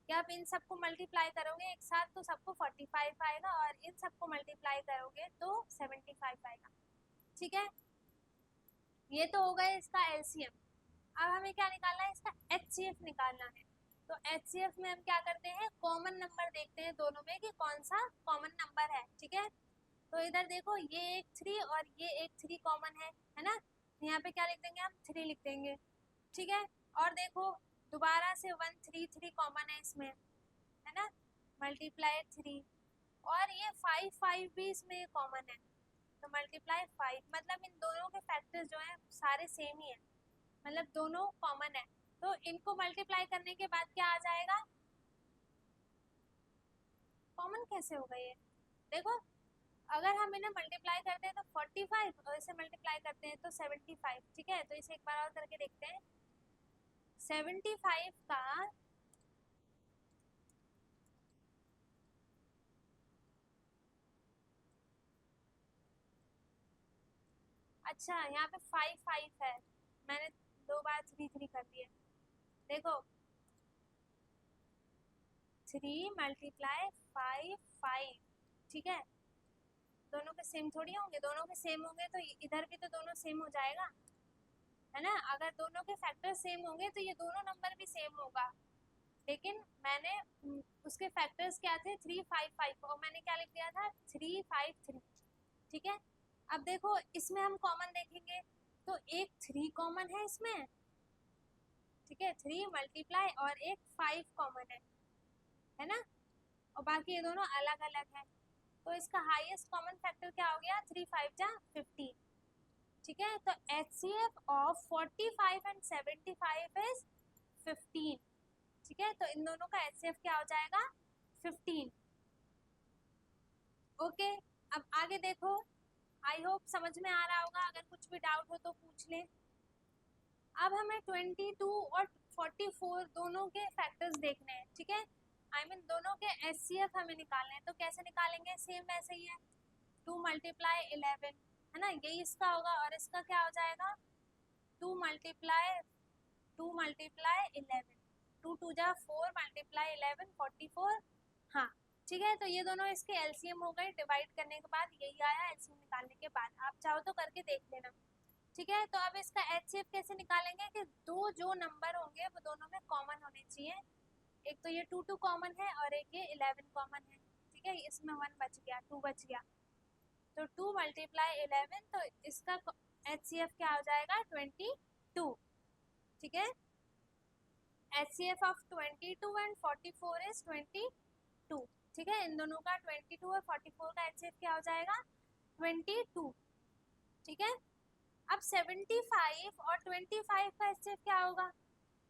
क्या आप इन सबको मल्टीप्लाई करोगे एक साथ तो सबको 45 आएगा, और इन सबको मल्टीप्लाई करोगे तो 75 आएगा। ठीक है, ये तो हो गया इसका LCM। अब हमें क्या निकालना है, इसका HCF निकालना है। तो HCF में हम क्या करते हैं, कॉमन नंबर देखते हैं दोनों में कि कौन सा कॉमन नंबर है। ठीक है, तो इधर देखो ये एक 3 और ये एक 3 कॉमन है ना, यहाँ पे क्या लिख देंगे, हम 3 लिख देंगे। ठीक है, और देखो दोबारा से 1 3 3 कॉमन है इसमें, है ना, मल्टीप्लाई 3, और ये 5 5 भी इसमें कॉमन है, तो मल्टीप्लाई 5, मतलब इन दोनों के फैक्टर्स जो हैं सारे सेम ही है, मतलब दोनों कॉमन है। तो इनको मल्टीप्लाई करने के बाद क्या आ जाएगा, कॉमन कैसे होगा ये, देखो अगर हम इन्हें मल्टीप्लाई करते हैं तो 45 और इसे मल्टीप्लाई करते हैं तो 75। ठीक है, तो इसे एक बार और करके देखते हैं, 75 का अच्छा यहाँ पे 5 5 है, मैंने 2 बार 3 3 कर दिया। देखो 3 मल्टीप्लाई 5 5, ठीक है, दोनों के सेम थोड़ी होंगे, दोनों के सेम होंगे तो इधर भी तो दोनों सेम हो जाएगा, है ना। अगर दोनों के फैक्टर सेम होंगे तो ये दोनों नंबर भी सेम होगा, लेकिन मैंने उसके फैक्टर्स क्या थे 3 5 5 और मैंने क्या लिख दिया था 3 5 3, ठीक है। अब देखो इसमें हम कॉमन देखेंगे तो एक 3 कॉमन है इसमें, ठीक है, 3 मल्टीप्लाई और एक 5 कॉमन है ना, और बाकी ये दोनों अलग अलग है, तो इसका हाईएस्ट कॉमन फैक्टर क्या हो गया 3 5 जा 15, ठीक है। तो HCF ऑफ 45 एंड 75 इज 15, ठीक है, तो इन दोनों का HCF क्या हो जाएगा 15। ओके, अब आगे देखो, आई होप समझ में आ रहा होगा, अगर कुछ भी डाउट हो तो पूछ लें। अब हमें 22 और 44 दोनों के फैक्टर्स देखने हैं, ठीक है, आई मीन दोनों के HCF हमें निकालने हैं, तो कैसे निकालेंगे, सेम वैसे ही है, 2 मल्टीप्लाई 11, है ना, यही इसका होगा, और इसका क्या हो जाएगा 2 मल्टीप्लाई 11, 2 2 जा 4 मल्टीप्लाई 11 44, हाँ, ठीक है। तो ये दोनों इसके एलसीएम हो गए, डिवाइड करने के बाद यही आया एलसीएम निकालने के बाद, आप चाहो तो करके देख लेना, ठीक है। तो अब इसका HCF कैसे निकालेंगे कि दो जो नंबर होंगे वो दोनों में कॉमन होने चाहिए, एक तो ये 2 2 कॉमन है और एक ये 11 कॉमन है, ठीक है, इसमें 1 बच गया, 2 बच गया, तो 2 मल्टीप्लाई 11, तो इसका HCF क्या हो जाएगा 22, ठीक है। HCF ऑफ 22 एंड 44 इज 22, ठीक है, इन दोनों का 22 और 44 का HCF क्या हो जाएगा 22, ठीक है। अब 75 और 25 का HCF क्या होगा,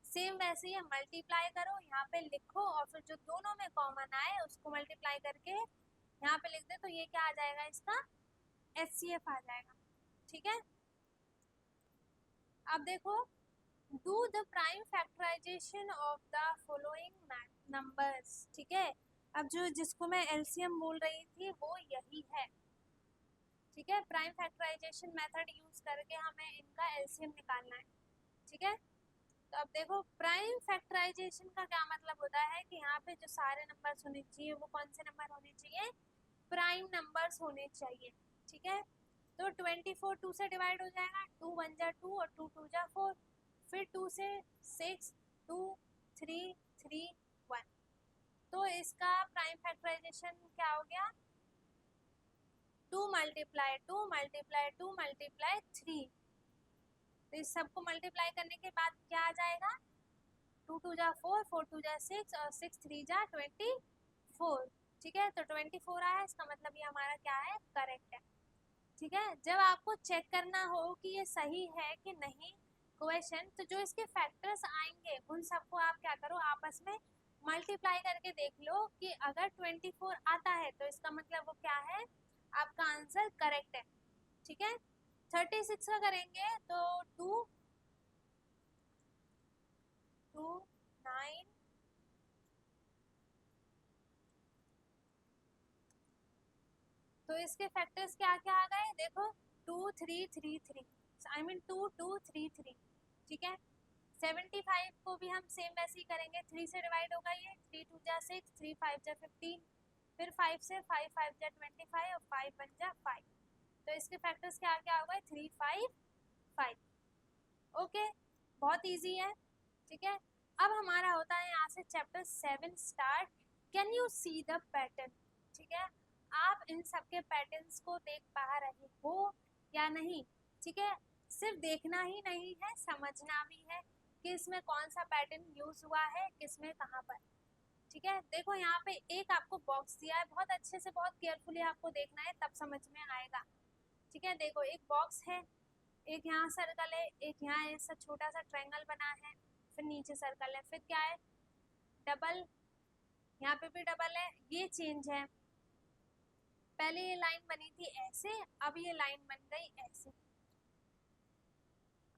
सेम वैसे ही मल्टीप्लाई करो, यहाँ पे लिखो और फिर जो दोनों में कॉमन आए उसको मल्टीप्लाई करके यहाँ पे लिख दे, तो ये क्या आ जाएगा इसका HCF आ जाएगा, ठीक है। अब देखो, do the prime factorization of the following numbers, ठीक है, अब जो जिसको मैं LCM बोल रही थी वो यही है, ठीक है, प्राइम फैक्टराइजेशन मेथड यूज करके हमें इनका LCM निकालना है, ठीक है। तो अब देखो प्राइम फैक्टराइजेशन का क्या मतलब होता है कि यहाँ पे जो सारे नंबर्स होने चाहिए वो कौन से नंबर होने चाहिए, प्राइम नंबर्स होने चाहिए, ठीक है। तो 24 2 से डिवाइड हो जाएगा, 2 1 जा 2 और 2 2 जा 4, फिर 2 से 6 2 3 3 1, तो इसका प्राइम फैक्टराइजेशन क्या हो गया 2 मल्टीप्लाई 2 मल्टीप्लाई 2 मल्टीप्लाई 3, तो इस सबको मल्टीप्लाई करने के बाद क्या आ जाएगा 2 2 जा 4 4 2 जा 6 और 6 3 जा 24, ठीक है, तो 24 आया, इसका मतलब ये हमारा क्या है करेक्ट है, ठीक है। जब आपको चेक करना हो कि ये सही है कि नहीं क्वेश्चन, तो जो इसके फैक्टर्स आएंगे उन सबको आप क्या करो आपस में मल्टीप्लाई करके देख लो कि अगर 24 आता है तो इसका मतलब वो क्या है, आपका आंसर करेक्ट है, ठीक है। 36 का करेंगे तो 2 2 9 तो इसके फैक्टर्स क्या क्या आ गए देखो 2 3 3 3, आई मीन 2 2 3 3, ठीक है। 75 को भी हम सेम वैसे ही करेंगे, 3 से डिवाइड होगा ये, 3 2 जा 6 3 5 जा 15, फिर 5 से 5 5 जा 25 और 5 1 जा 5, तो इसके फैक्टर्स क्या क्या हो गए 3 5 5, ओके, बहुत इजी है, ठीक है। अब हमारा होता है यहाँ से chapter 7 start, can you see the pattern, ठीक है, आप इन सब के पैटर्न्स को देख पा रहे हो या नहीं, ठीक है, सिर्फ देखना ही नहीं है समझना भी है कि इसमें कौन सा पैटर्न यूज हुआ है किसमें कहाँ पर, ठीक है। देखो यहाँ पे एक आपको बॉक्स दिया है, बहुत अच्छे से बहुत केयरफुली आपको देखना है तब समझ में आएगा, ठीक है। देखो एक बॉक्स है, एक यहाँ सर्कल है, एक यहाँ ऐसा छोटा सा ट्रायंगल बना है, फिर नीचे सर्कल है, फिर क्या है डबल, यहाँ पे भी डबल है, ये चेंज है, पहले ये लाइन बनी थी ऐसे, अब ये लाइन बन गई ऐसे,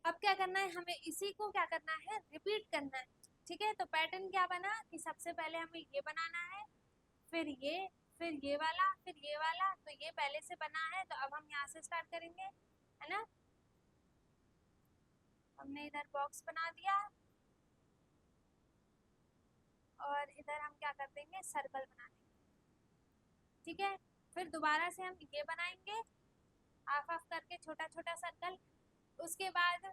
अब क्या करना है हमें इसी को क्या करना है रिपीट करना है, ठीक है। तो पैटर्न क्या बना कि सबसे पहले हमें ये बनाना है, फिर ये वाला, फिर ये वाला, तो ये पहले से बना है तो अब हम यहाँ से स्टार्ट करेंगे, है ना, हमने इधर बॉक्स बना दिया और इधर हम क्या कर देंगे, सर्कल बना देंगे। ठीक है, फिर दोबारा से हम ये बनाएंगे हाफ हाफ करके छोटा छोटा सर्कल। उसके बाद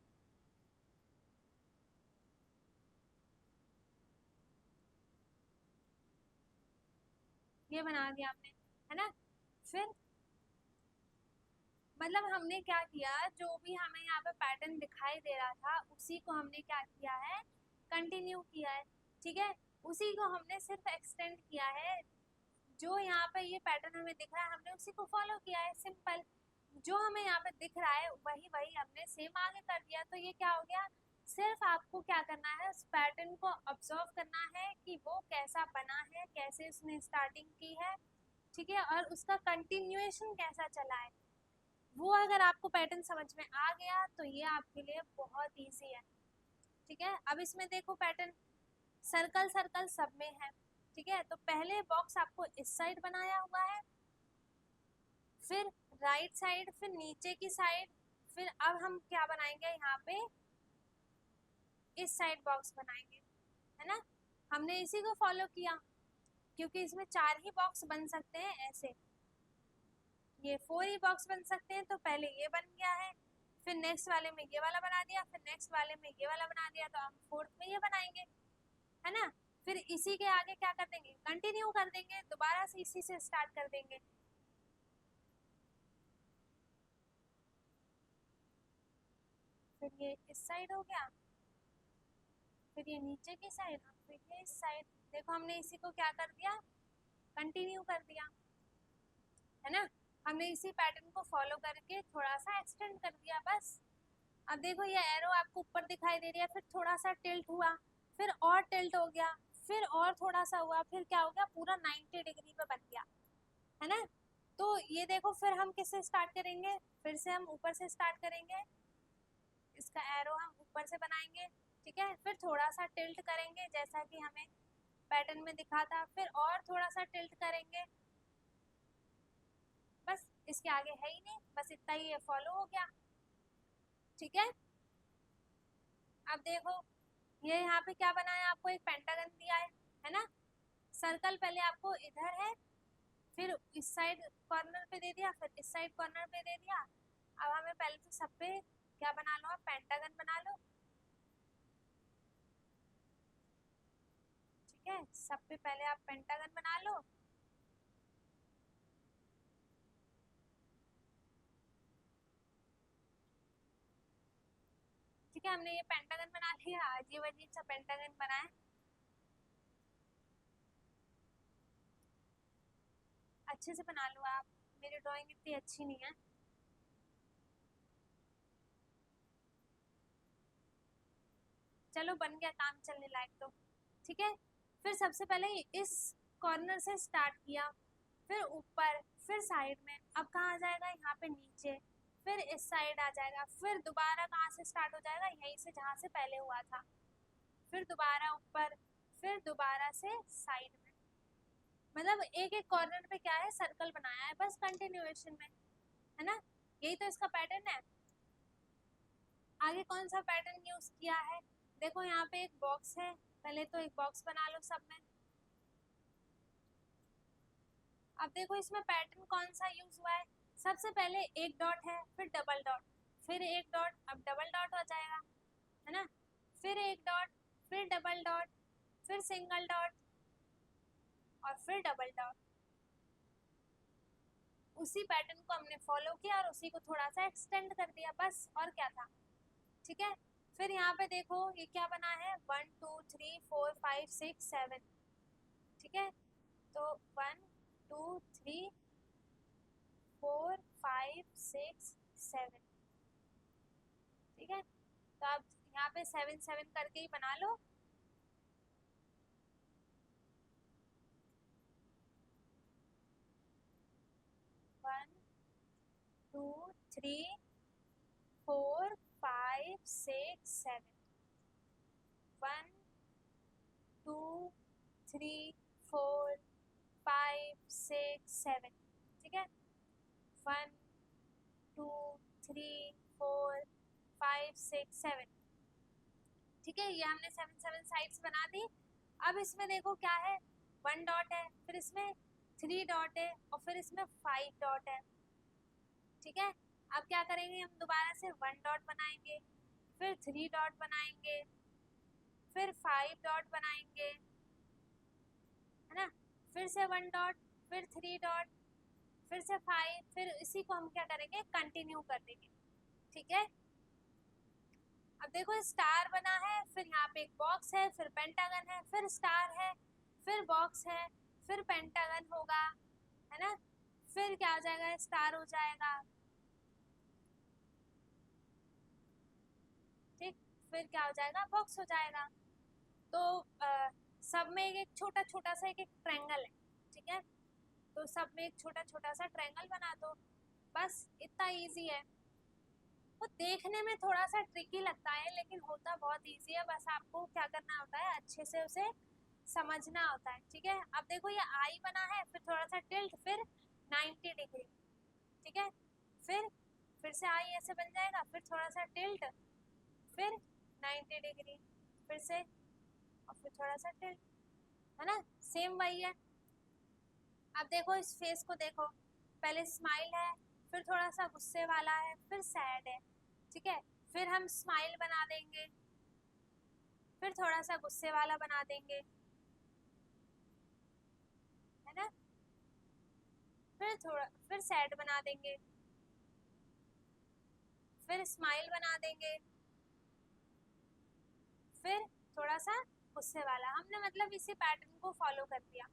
ये बना दिया हमने, है ना। फिर मतलब हमने क्या किया, जो भी हमें यहाँ पे पैटर्न दिखाई दे रहा था उसी को हमने क्या किया है, कंटिन्यू किया है। ठीक है, उसी को हमने सिर्फ एक्सटेंड किया है। जो यहाँ पे ये पैटर्न हमें दिख रहा है हमने उसी को फॉलो किया है, सिंपल। जो हमें यहाँ पे दिख रहा है वही वही हमने सेम आगे कर दिया। तो ये क्या हो गया, सिर्फ आपको क्या करना है, उस पैटर्न को ऑब्जर्व करना है कि वो कैसा बना है, कैसे उसने स्टार्टिंग की है। ठीक है, और उसका कंटिन्यूएशन कैसा चला है, वो अगर आपको पैटर्न समझ में आ गया तो ये आपके लिए बहुत इजी है। ठीक है, अब इसमें देखो पैटर्न सर्कल सर्कल सब में है। ठीक है, तो पहले बॉक्स आपको इस साइड बनाया हुआ है, फिर राइट साइड, फिर नीचे की साइड, फिर अब हम क्या बनाएंगे यहाँ पे, इस साइड बॉक्स बनाएंगे, है ना। हमने इसी को फॉलो किया क्योंकि इसमें 4 ही बॉक्स बन सकते हैं ऐसे, ये 4 ही बॉक्स बन सकते हैं। तो पहले ये बन गया है, फिर नेक्स्ट वाले में ये वाला बना दिया, फिर नेक्स्ट वाले में ये वाला बना दिया, तो हम फोर्थ में ये बनाएंगे, है ना। फिर इसी के आगे क्या कर देंगे, कंटिन्यू कर देंगे, दोबारा से इसी से स्टार्ट कर देंगे। फिर ये इस साइड हो गया, फिर ये नीचे की साइड, फिर ये इस साइड। देखो हमने इसी को क्या कर दिया, कंटिन्यू कर दिया, है ना। हमने इसी पैटर्न को फॉलो करके थोड़ा सा एक्सटेंड कर दिया, बस। अब देखो ये एरो आपको ऊपर दिखाई दे रही है, फिर थोड़ा सा टिल्ट हुआ, फिर और टिल्ट हो गया, फिर और थोड़ा सा हुआ, फिर क्या हो गया, पूरा 90 डिग्री पे बन गया, है ना। तो ये देखो फिर हम किससे स्टार्ट करेंगे, फिर से हम ऊपर से स्टार्ट करेंगे, इसका एरो हम ऊपर से बनाएंगे। ठीक है, फिर थोड़ा सा टिल्ट करेंगे जैसा कि हमें पैटर्न में दिखा था, फिर और थोड़ा सा टिल्ट करेंगे, बस। इसके आगे है ही नहीं, बस इतना ही फॉलो हो गया। ठीक है, अब देखो ये यहाँ पे क्या बनाया, आपको एक पेंटागन दिया है ना। सर्कल पहले आपको इधर है, फिर इस साइड कॉर्नर पे दे दिया, फिर इस साइड कॉर्नर पे दे दिया। अब हमें पहले तो सब पे क्या बना लो, आप पेंटागन बना लो। ठीक है, सब पे पहले आप पेंटागन बना लो। ठीक है, हमने ये पेंटागन बना लिया, अजीब अजीब सा पेंटागन बनाए। अच्छे से बना लो आप, मेरी ड्राइंग इतनी अच्छी नहीं है। चलो बन गया, काम चलने लायक तो। ठीक है, फिर सबसे पहले इस कॉर्नर से स्टार्ट किया, फिर ऊपर, फिर साइड में, अब कहाँ आ जाएगा, यहाँ पे नीचे, फिर इस साइड आ जाएगा, फिर दोबारा कहाँ से स्टार्ट हो जाएगा, यहीं से जहाँ से पहले हुआ था, फिर दोबारा ऊपर, फिर दोबारा से साइड में। मतलब एक एक कॉर्नर पे क्या है, सर्कल बनाया है, बस कंटिन्यूएशन में, है ना। यही तो इसका पैटर्न है। आगे कौन सा पैटर्न यूज किया है, देखो यहाँ पे एक बॉक्स है, पहले तो एक बॉक्स बना लो सब में। अब देखो इसमें पैटर्न कौन सा यूज हुआ है, सबसे पहले एक डॉट है, फिर डबल डॉट, फिर एक डॉट, अब डबल डॉट हो जाएगा, है ना। फिर एक डॉट, फिर डबल डॉट, फिर सिंगल डॉट, और फिर डबल डॉट। उसी पैटर्न को हमने फॉलो किया और उसी को थोड़ा सा एक्सटेंड कर दिया, बस, और क्या था। ठीक है, फिर यहाँ पे देखो ये क्या बना है, 1 2 3 4 5 6 7। ठीक है, तो 1 2 3 4 5 6 7। ठीक है, तो आप यहाँ पे 7 7 करके ही बना लो। One two three four five six seven, 1 2 3 4 5 6 7। ठीक है, 1 2 3 4 5 6 7। ठीक है, ये हमने 7 साइड्स बना दी। अब इसमें देखो क्या है, 1 डॉट है, फिर इसमें 3 डॉट है और फिर इसमें 5 डॉट है। ठीक है, अब क्या करेंगे हम, दोबारा से 1 डॉट बनाएंगे, फिर 3 डॉट बनाएंगे, फिर 5 डॉट बनाएंगे, है ना, फिर से 1 डॉट, फिर 3 डॉट, फिर से 5, फिर इसी को हम क्या करेंगे, कंटिन्यू कर देंगे। ठीक है, अब देखो स्टार बना है, फिर यहाँ पे एक बॉक्स है, फिर पेंटागन है, फिर स्टार है, फिर बॉक्स है, फिर पेंटागन होगा, है ना, फिर क्या हो जाएगा, स्टार हो जाएगा। ठीक, फिर क्या हो जाएगा, बॉक्स हो जाएगा। तो सब में एक छोटा छोटा सा एक ट्रायंगल है। ठीक है, तो सब में एक छोटा छोटा सा ट्रायंगल बना दो, बस इतना इजी है। वो देखने में थोड़ा सा ट्रिकी लगता है लेकिन होता बहुत इजी है, बस आपको क्या करना होता है, अच्छे से उसे समझना होता है। ठीक है, अब देखो ये आई बना है, फिर थोड़ा सा टिल्ट, फिर 90 डिग्री। ठीक है, फिर से आई ऐसे बन जाएगा, फिर थोड़ा सा टिल्ट, फिर 90 डिग्री, फिर से और फिर थोड़ा सा टिल्ट, है ना, सेम वही है। अब देखो इस फेस को देखो, पहले स्माइल है, फिर थोड़ा सा गुस्से वाला है, फिर सैड है। ठीक है, फिर हम स्माइल बना देंगे, फिर थोड़ा सा गुस्से वाला बना देंगे, है ना, फिर सैड बना देंगे, फिर स्माइल बना देंगे, फिर थोड़ा सा गुस्से वाला। हमने मतलब इसी पैटर्न को फॉलो कर दिया,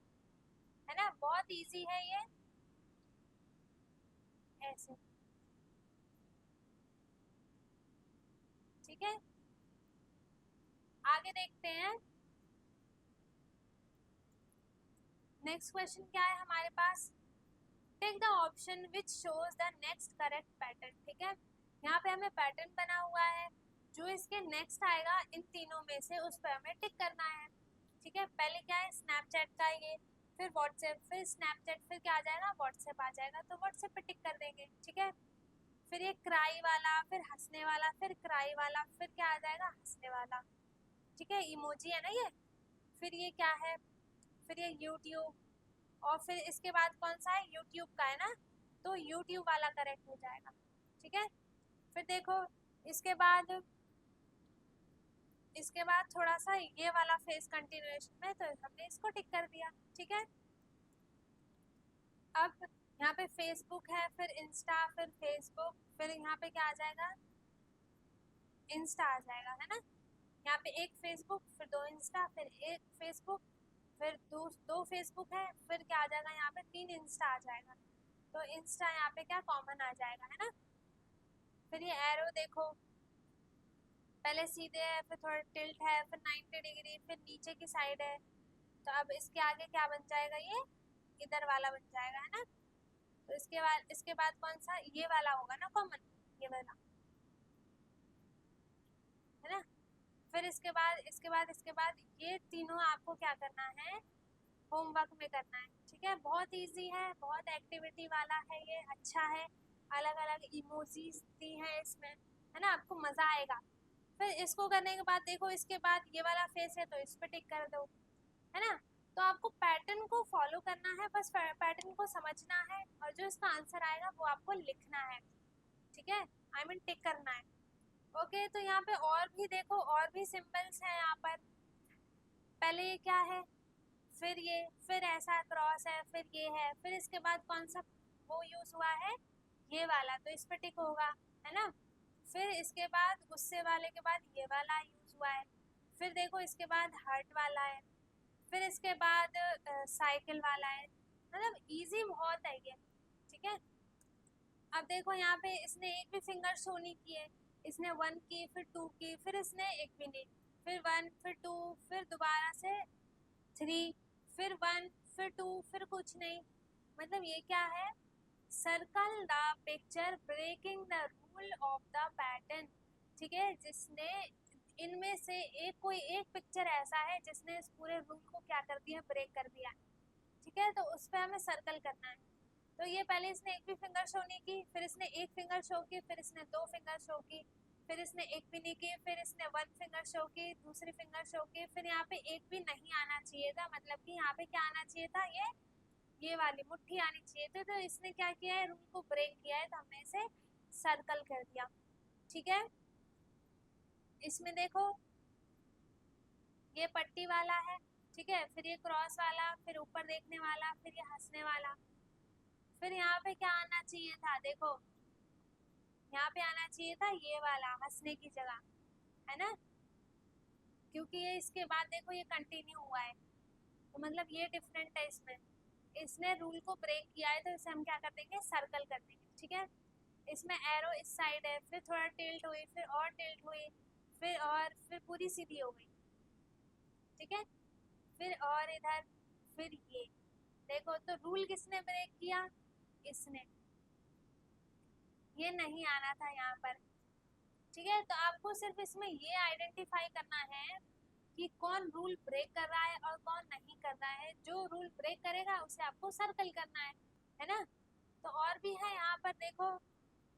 है ना, बहुत इजी है ये, ऐसे। ठीक है, आगे देखते हैं। नेक्स्ट क्वेश्चन क्या है हमारे पास, take the option which shows the next correct pattern. ठीक है, यहाँ पे हमें पैटर्न बना हुआ है, जो इसके नेक्स्ट आएगा इन तीनों में से उस पर हमें टिक करना है। ठीक है, पहले क्या है, स्नैपचैट का ये, फिर व्हाट्सएप, फिर स्नैपचैट, फिर क्या आ जाएगा, व्हाट्सएप आ जाएगा, तो व्हाट्सएप पे टिक कर देंगे। ठीक है, फिर ये क्राई वाला, फिर हंसने वाला, फिर क्राई वाला, फिर क्या आ जाएगा, हंसने वाला। ठीक है, इमोजी है ना ये, फिर ये क्या है, फिर ये यूट्यूब, और फिर इसके बाद कौन सा है, यूट्यूब का है ना, तो यूट्यूब वाला करेक्ट हो जाएगा। ठीक है, फिर देखो इसके बाद थोड़ा सा ये वाला फेस कंटिन्यूएशन में, तो हमने इसको टिक कर दिया। ठीक है, अब यहाँ पे फेसबुक है, फिर इंस्टा, फिर फेसबुक, फिर यहाँ पे क्या आ जाएगा, इंस्टा आ जाएगा, है ना, यहाँ पे एक फेसबुक, फिर 2 इंस्टा, फिर एक फेसबुक, फिर दो फेसबुक है, फिर क्या आ जाएगा, यहाँ पे 3 इंस्टा आ जाएगा, तो इंस्टा यहाँ पे क्या कॉमन आ जाएगा, है ना। फिर ये एरो देखो, पहले सीधे है, फिर थोड़ा टिल्ट है, फिर 90 डिग्री, फिर नीचे की साइड है, तो अब इसके आगे क्या बन जाएगा, ये इधर वाला बन जाएगा, है ना। तो इसके बाद कौन सा, ये वाला होगा ना कॉमन, ये वाला, है ना। फिर इसके बाद ये तीनों आपको क्या करना है, होमवर्क में करना है। ठीक है, बहुत इजी है, बहुत एक्टिविटी वाला है ये, अच्छा है, अलग अलग इमोजीज दी हैं इसमें, है ना, आपको मजा आएगा। फिर इसको करने के बाद देखो, इसके बाद ये वाला फेस है, तो इस पे टिक कर दो, है ना। तो आपको पैटर्न को फॉलो करना है, बस पैटर्न को समझना है, और जो इसका आंसर आएगा वो आपको लिखना है। ठीक है, आई मीन टिक करना है। ओके, तो यहाँ पे और भी देखो, और भी सिंबल्स हैं यहाँ पर। पहले ये क्या है, फिर ये, फिर ऐसा क्रॉस है, फिर ये है, फिर इसके बाद कौन सा वो यूज हुआ है, ये वाला, तो इस पे टिक होगा, है ना। फिर इसके बाद गुस्से वाले के बाद ये वाला यूज हुआ है, फिर देखो इसके बाद हार्ट वाला है, फिर इसके बाद साइकिल वाला है, मतलब इजी बहुत है ये। ठीक है, अब देखो यहाँ पे इसने एक भी फिंगर शो नहीं की है, इसने 1 की, फिर 2 की, फिर इसने एक भी नहीं, फिर 1, फिर 2, फिर दोबारा से 3, फिर 1, फिर 2, फिर कुछ नहीं। मतलब ये क्या है, circle the picture breaking the rule of the pattern. ठीक है, जिसने इनमें से कोई एक पिक्चर ऐसा है जिसने इस पूरे रूल को क्या कर दिया, ब्रेक कर दिया। ठीक है, तो उस पर हमें सर्कल करना है। तो ये पहले इसने एक भी फिंगर शो नहीं की, फिर इसने एक फिंगर शो की, फिर इसने 2 फिंगर शो की, फिर इसने एक भी नहीं की, फिर इसने वन फिंगर शो की, दूसरी फिंगर शो की, फिर यहाँ पे एक भी नहीं आना चाहिए था, मतलब कि यहाँ पे क्या आना चाहिए था, ये वाली मुट्ठी आनी चाहिए थी। तो इसने क्या किया है, रूल को ब्रेक किया है, तो हमने इसे सर्कल कर दिया। ठीक है, इसमें देखो ये पट्टी वाला है, ठीक है, फिर ये क्रॉस वाला, फिर ऊपर देखने वाला, फिर ये हंसने वाला। फिर यहाँ पे क्या आना चाहिए था, देखो यहाँ पे आना चाहिए था ये वाला हंसने की जगह, है ना, क्योंकि ये इसके बाद देखो ये कंटिन्यू हुआ है, तो मतलब ये डिफरेंट है इसमें, इसने रूल को ब्रेक किया है, तो इसे हम क्या कर देंगे, सर्कल कर देंगे। ठीक है, इसमें एरो इस साइड है, फिर थोड़ा टिल्ट हुई, फिर और टिल्ट हुई, फिर पूरी सीधी हो गई। ठीक है, फिर और इधर, फिर ये देखो, तो रूल किसने ब्रेक किया, इसने, ये नहीं आना था यहाँ पर। ठीक है, तो आपको सिर्फ इसमें ये आइडेंटिफाई करना है कि कौन रूल ब्रेक कर रहा है और कौन नहीं कर रहा है। जो रूल ब्रेक करेगा उसे आपको सर्कल करना है ना। तो और भी है यहाँ पर, देखो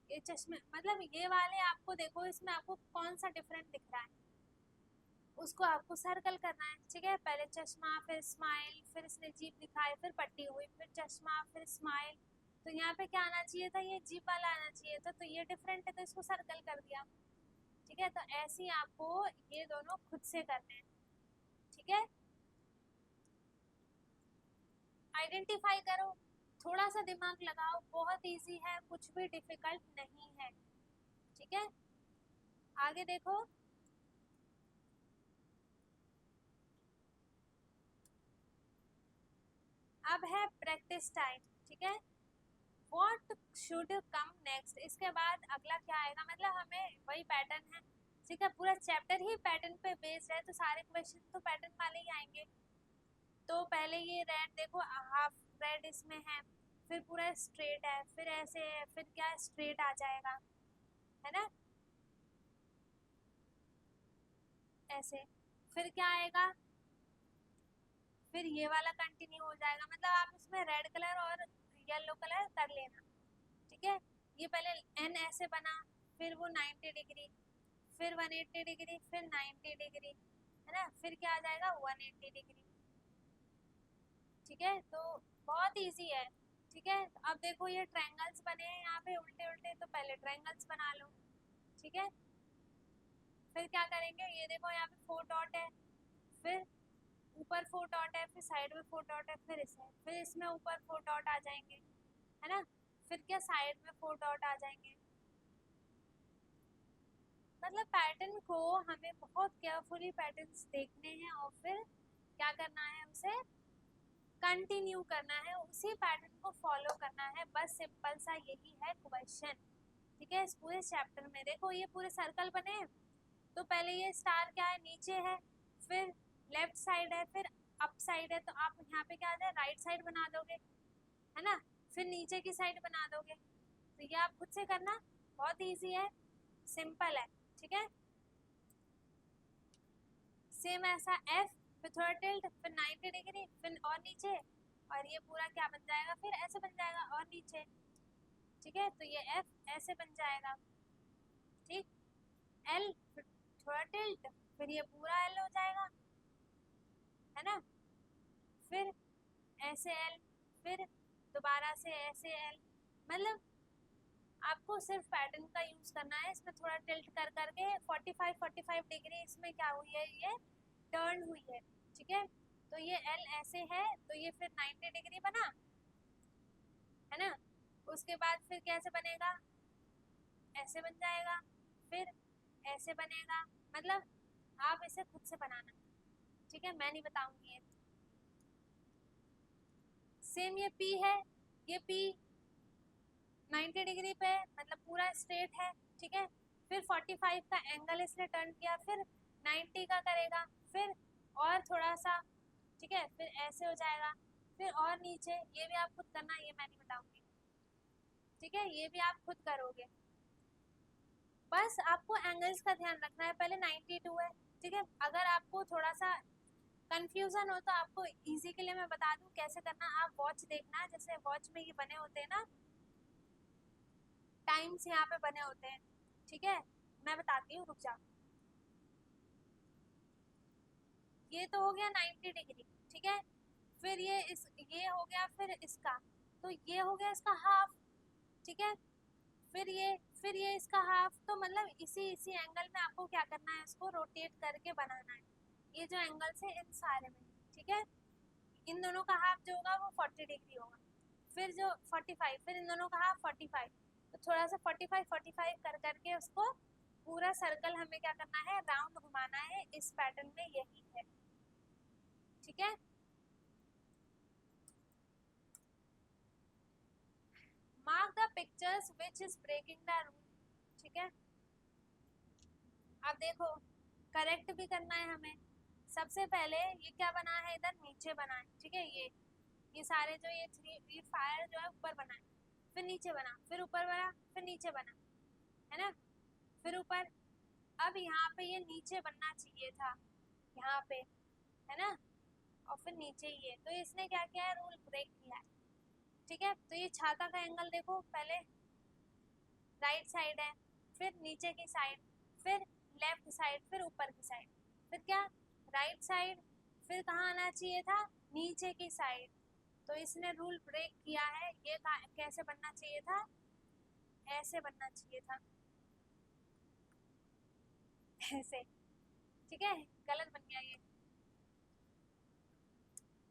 ये चश्मे, मतलब ये वाले आपको देखो, इसमें आपको कौन सा डिफरेंट दिख रहा है, उसको आपको सर्कल करना है। ठीक है, पहले चश्मा, फिर स्माइल, फिर इसने जीप दिखाई, फिर पट्टी हुई, फिर चश्मा, फिर स्माइल। तो यहाँ पे क्या आना चाहिए था, ये जीप वाला आना चाहिए था, तो ये डिफरेंट है तो इसको सर्कल कर दिया। ठीक है, तो ऐसे ही आपको ये दोनों खुद से करने हैं। ठीक है, आइडेंटिफाई करो, थोड़ा सा दिमाग लगाओ, बहुत इजी है, कुछ भी डिफिकल्ट नहीं है। ठीक है, आगे देखो, अब है प्रैक्टिस टाइम। ठीक है, व्हाट शुड कम नेक्स्ट, इसके बाद अगला क्या आएगा, मतलब हमें वही पैटर्न है। ठीक है, पूरा चैप्टर ही पैटर्न पे बेस्ड है, तो सारे क्वेश्चन तो पैटर्न वाले ही आएंगे। तो पहले ये रेड देखो, हाफ रेड इसमें है, फिर पूरा स्ट्रेट है, फिर ऐसे है, फिर क्या स्ट्रेट आ जाएगा, है ना, ऐसे, फिर क्या आएगा, फिर ये वाला कंटिन्यू हो जाएगा, मतलब आप इसमें रेड कलर और येलो कलर कर लेना। ठीक है, ये पहले एन ऐसे बना, फिर वो 90 डिग्री, फिर 180 डिग्री, फिर 90 डिग्री, है ना, फिर क्या आ जाएगा 180 डिग्री। ठीक है, तो बहुत इजी है। ठीक है, अब देखो ये ट्रायंगल्स बने हैं यहाँ पे उल्टे उल्टे, तो पहले ट्रायंगल्स बना लो। ठीक है, फिर क्या करेंगे, ये देखो यहाँ पे 4 डॉट है, फिर ऊपर 4 डॉट है, फिर साइड में 4 डॉट है, फिर इसमें ऊपर 4 डॉट आ जाएंगे, है ना, फिर क्या साइड में 4 डॉट आ जाएंगे। मतलब पैटर्न को हमें बहुत केयरफुली पैटर्न्स देखने हैं और फिर क्या करना है, उसे कंटिन्यू करना है, उसी पैटर्न को फॉलो करना है, बस सिंपल सा यही है क्वेश्चन। ठीक है, इस पूरे चैप्टर में देखो ये पूरे सर्कल बने हैं, तो पहले ये स्टार क्या है, नीचे है, फिर लेफ्ट साइड है, फिर अप साइड है, तो आप यहाँ पे क्या आ जाए, राइट साइड बना दोगे, है ना, फिर नीचे की साइड बना दोगे। तो ये आप खुद से करना, बहुत इजी है, सिंपल है। ठीक है, सेम ऐसा एफ, फिर थोड़ा टिल्ट, फिर 90 डिग्री, फिर और नीचे, और ये पूरा क्या बन जाएगा, फिर ऐसे बन जाएगा और नीचे। ठीक है, तो ये एफ ऐसे बन जाएगा। ठीक, एल, फिर थोड़ा टिल्ट, फिर ये पूरा एल हो जाएगा, है ना, फिर ऐसे एल, फिर दोबारा से ऐसे एल। मतलब आपको सिर्फ पैटर्न का यूज करना है, इसमें थोड़ा टिल्ट कर करके 45 डिग्री इसमें क्या हुई है, ये टर्न हुई है। ठीक है, तो ये एल ऐसे है, तो ये फिर 90 डिग्री बना, है ना, उसके बाद फिर कैसे बनेगा, ऐसे बन जाएगा, फिर ऐसे बनेगा। मतलब आप इसे खुद से बनाना। ठीक है, मैं नहीं बताऊंगी ये। सेम ये पी है, ये पी 90 डिग्री पे है, मतलब पूरा स्ट्रेट है। ठीक है, फिर 45 का एंगल इसने टर्न किया, फिर 90 का करेगा, फिर और थोड़ा सा, ठीक है, फिर ऐसे हो जाएगा, फिर और नीचे। ये भी आप खुद करना, ये मैं नहीं बताऊंगी। ठीक है, ये भी आप खुद करोगे, बस आपको एंगल्स का ध्यान रखना है। पहले 92 है। ठीक है, अगर आपको थोड़ा सा कंफ्यूजन हो तो आपको इजी के लिए मैं बता दूं कैसे करना, आप वॉच देखना, जैसे वॉच में ये बने होते हैं ना टाइम्स, यहाँ पे बने होते हैं। ठीक है, मैं बताती हूँ, रुक जाओ। ये तो हो गया 90 डिग्री, ठीक है। फिर ये हो गया, फिर इसका, तो ये हो गया इसका हाफ, ठीक है। फिर ये इसका हाफ, तो मतलब इसी इसी एंगल में आपको क्या करना है, इसको रोटेट करके बनाना है। ये जो एंगल्स है इन सारे में, ठीक है। इन दोनों का हाफ जो होगा वो 40 डिग्री होगा, फिर जो 45, फिर इन दोनों का हाफ 45, तो थोड़ा सा 45 45 कर करके उसको पूरा सर्कल हमें क्या करना है, राउंड घुमाना है इस पैटर्न में, यही है, ठीक है। Mark the pictures which is breaking the rule, ठीक है। अब देखो, करेक्ट भी करना है हमें। सबसे पहले ये क्या बना है, इधर नीचे बना है, ठीक है। ये सारे जो ये फायर जो है ऊपर बना है, फिर नीचे बना, फिर ऊपर बना, फिर नीचे बना, है ना, फिर ऊपर। अब यहाँ पे ये नीचे बनना चाहिए था, यहाँ पे, है ना, और फिर नीचे ये, तो इसने क्या किया है, रूल ब्रेक किया है, ठीक है। तो ये छाता का एंगल देखो, पहले राइट साइड है, फिर नीचे की साइड, फिर लेफ्ट साइड, फिर ऊपर की साइड, फिर क्या, राइट साइड, फिर कहाँ आना चाहिए था, नीचे की साइड। तो इसने रूल ब्रेक किया है। ये कैसे बनना चाहिए था, ऐसे बनना चाहिए था, ऐसे, ठीक है, गलत बन गया ये,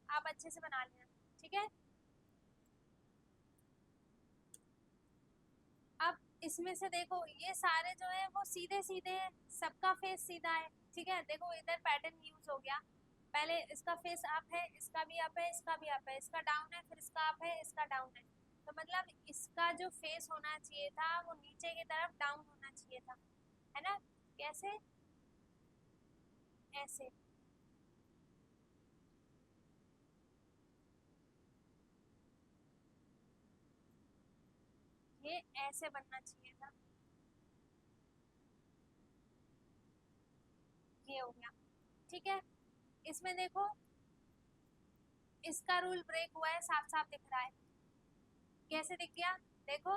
आप अच्छे से बना लेना, ठीक है। अब इसमें से देखो, ये सारे जो है वो सीधे सीधे हैं, सबका फेस सीधा है, ठीक है। देखो इधर पैटर्न यूज हो गया, पहले इसका फेस अप है, इसका भी अप है, इसका भी अप है, इसका डाउन है, फिर इसका अप है, इसका डाउन है। तो मतलब इसका जो फेस होना चाहिए था वो नीचे की तरफ डाउन होना चाहिए था, है ना। कैसे, ऐसे, ये ऐसे बनना चाहिए था, ये हो गया, ठीक है। इसमें देखो, इसका रूल ब्रेक हुआ है, साफ साफ दिख रहा है। कैसे दिख गया, देखो,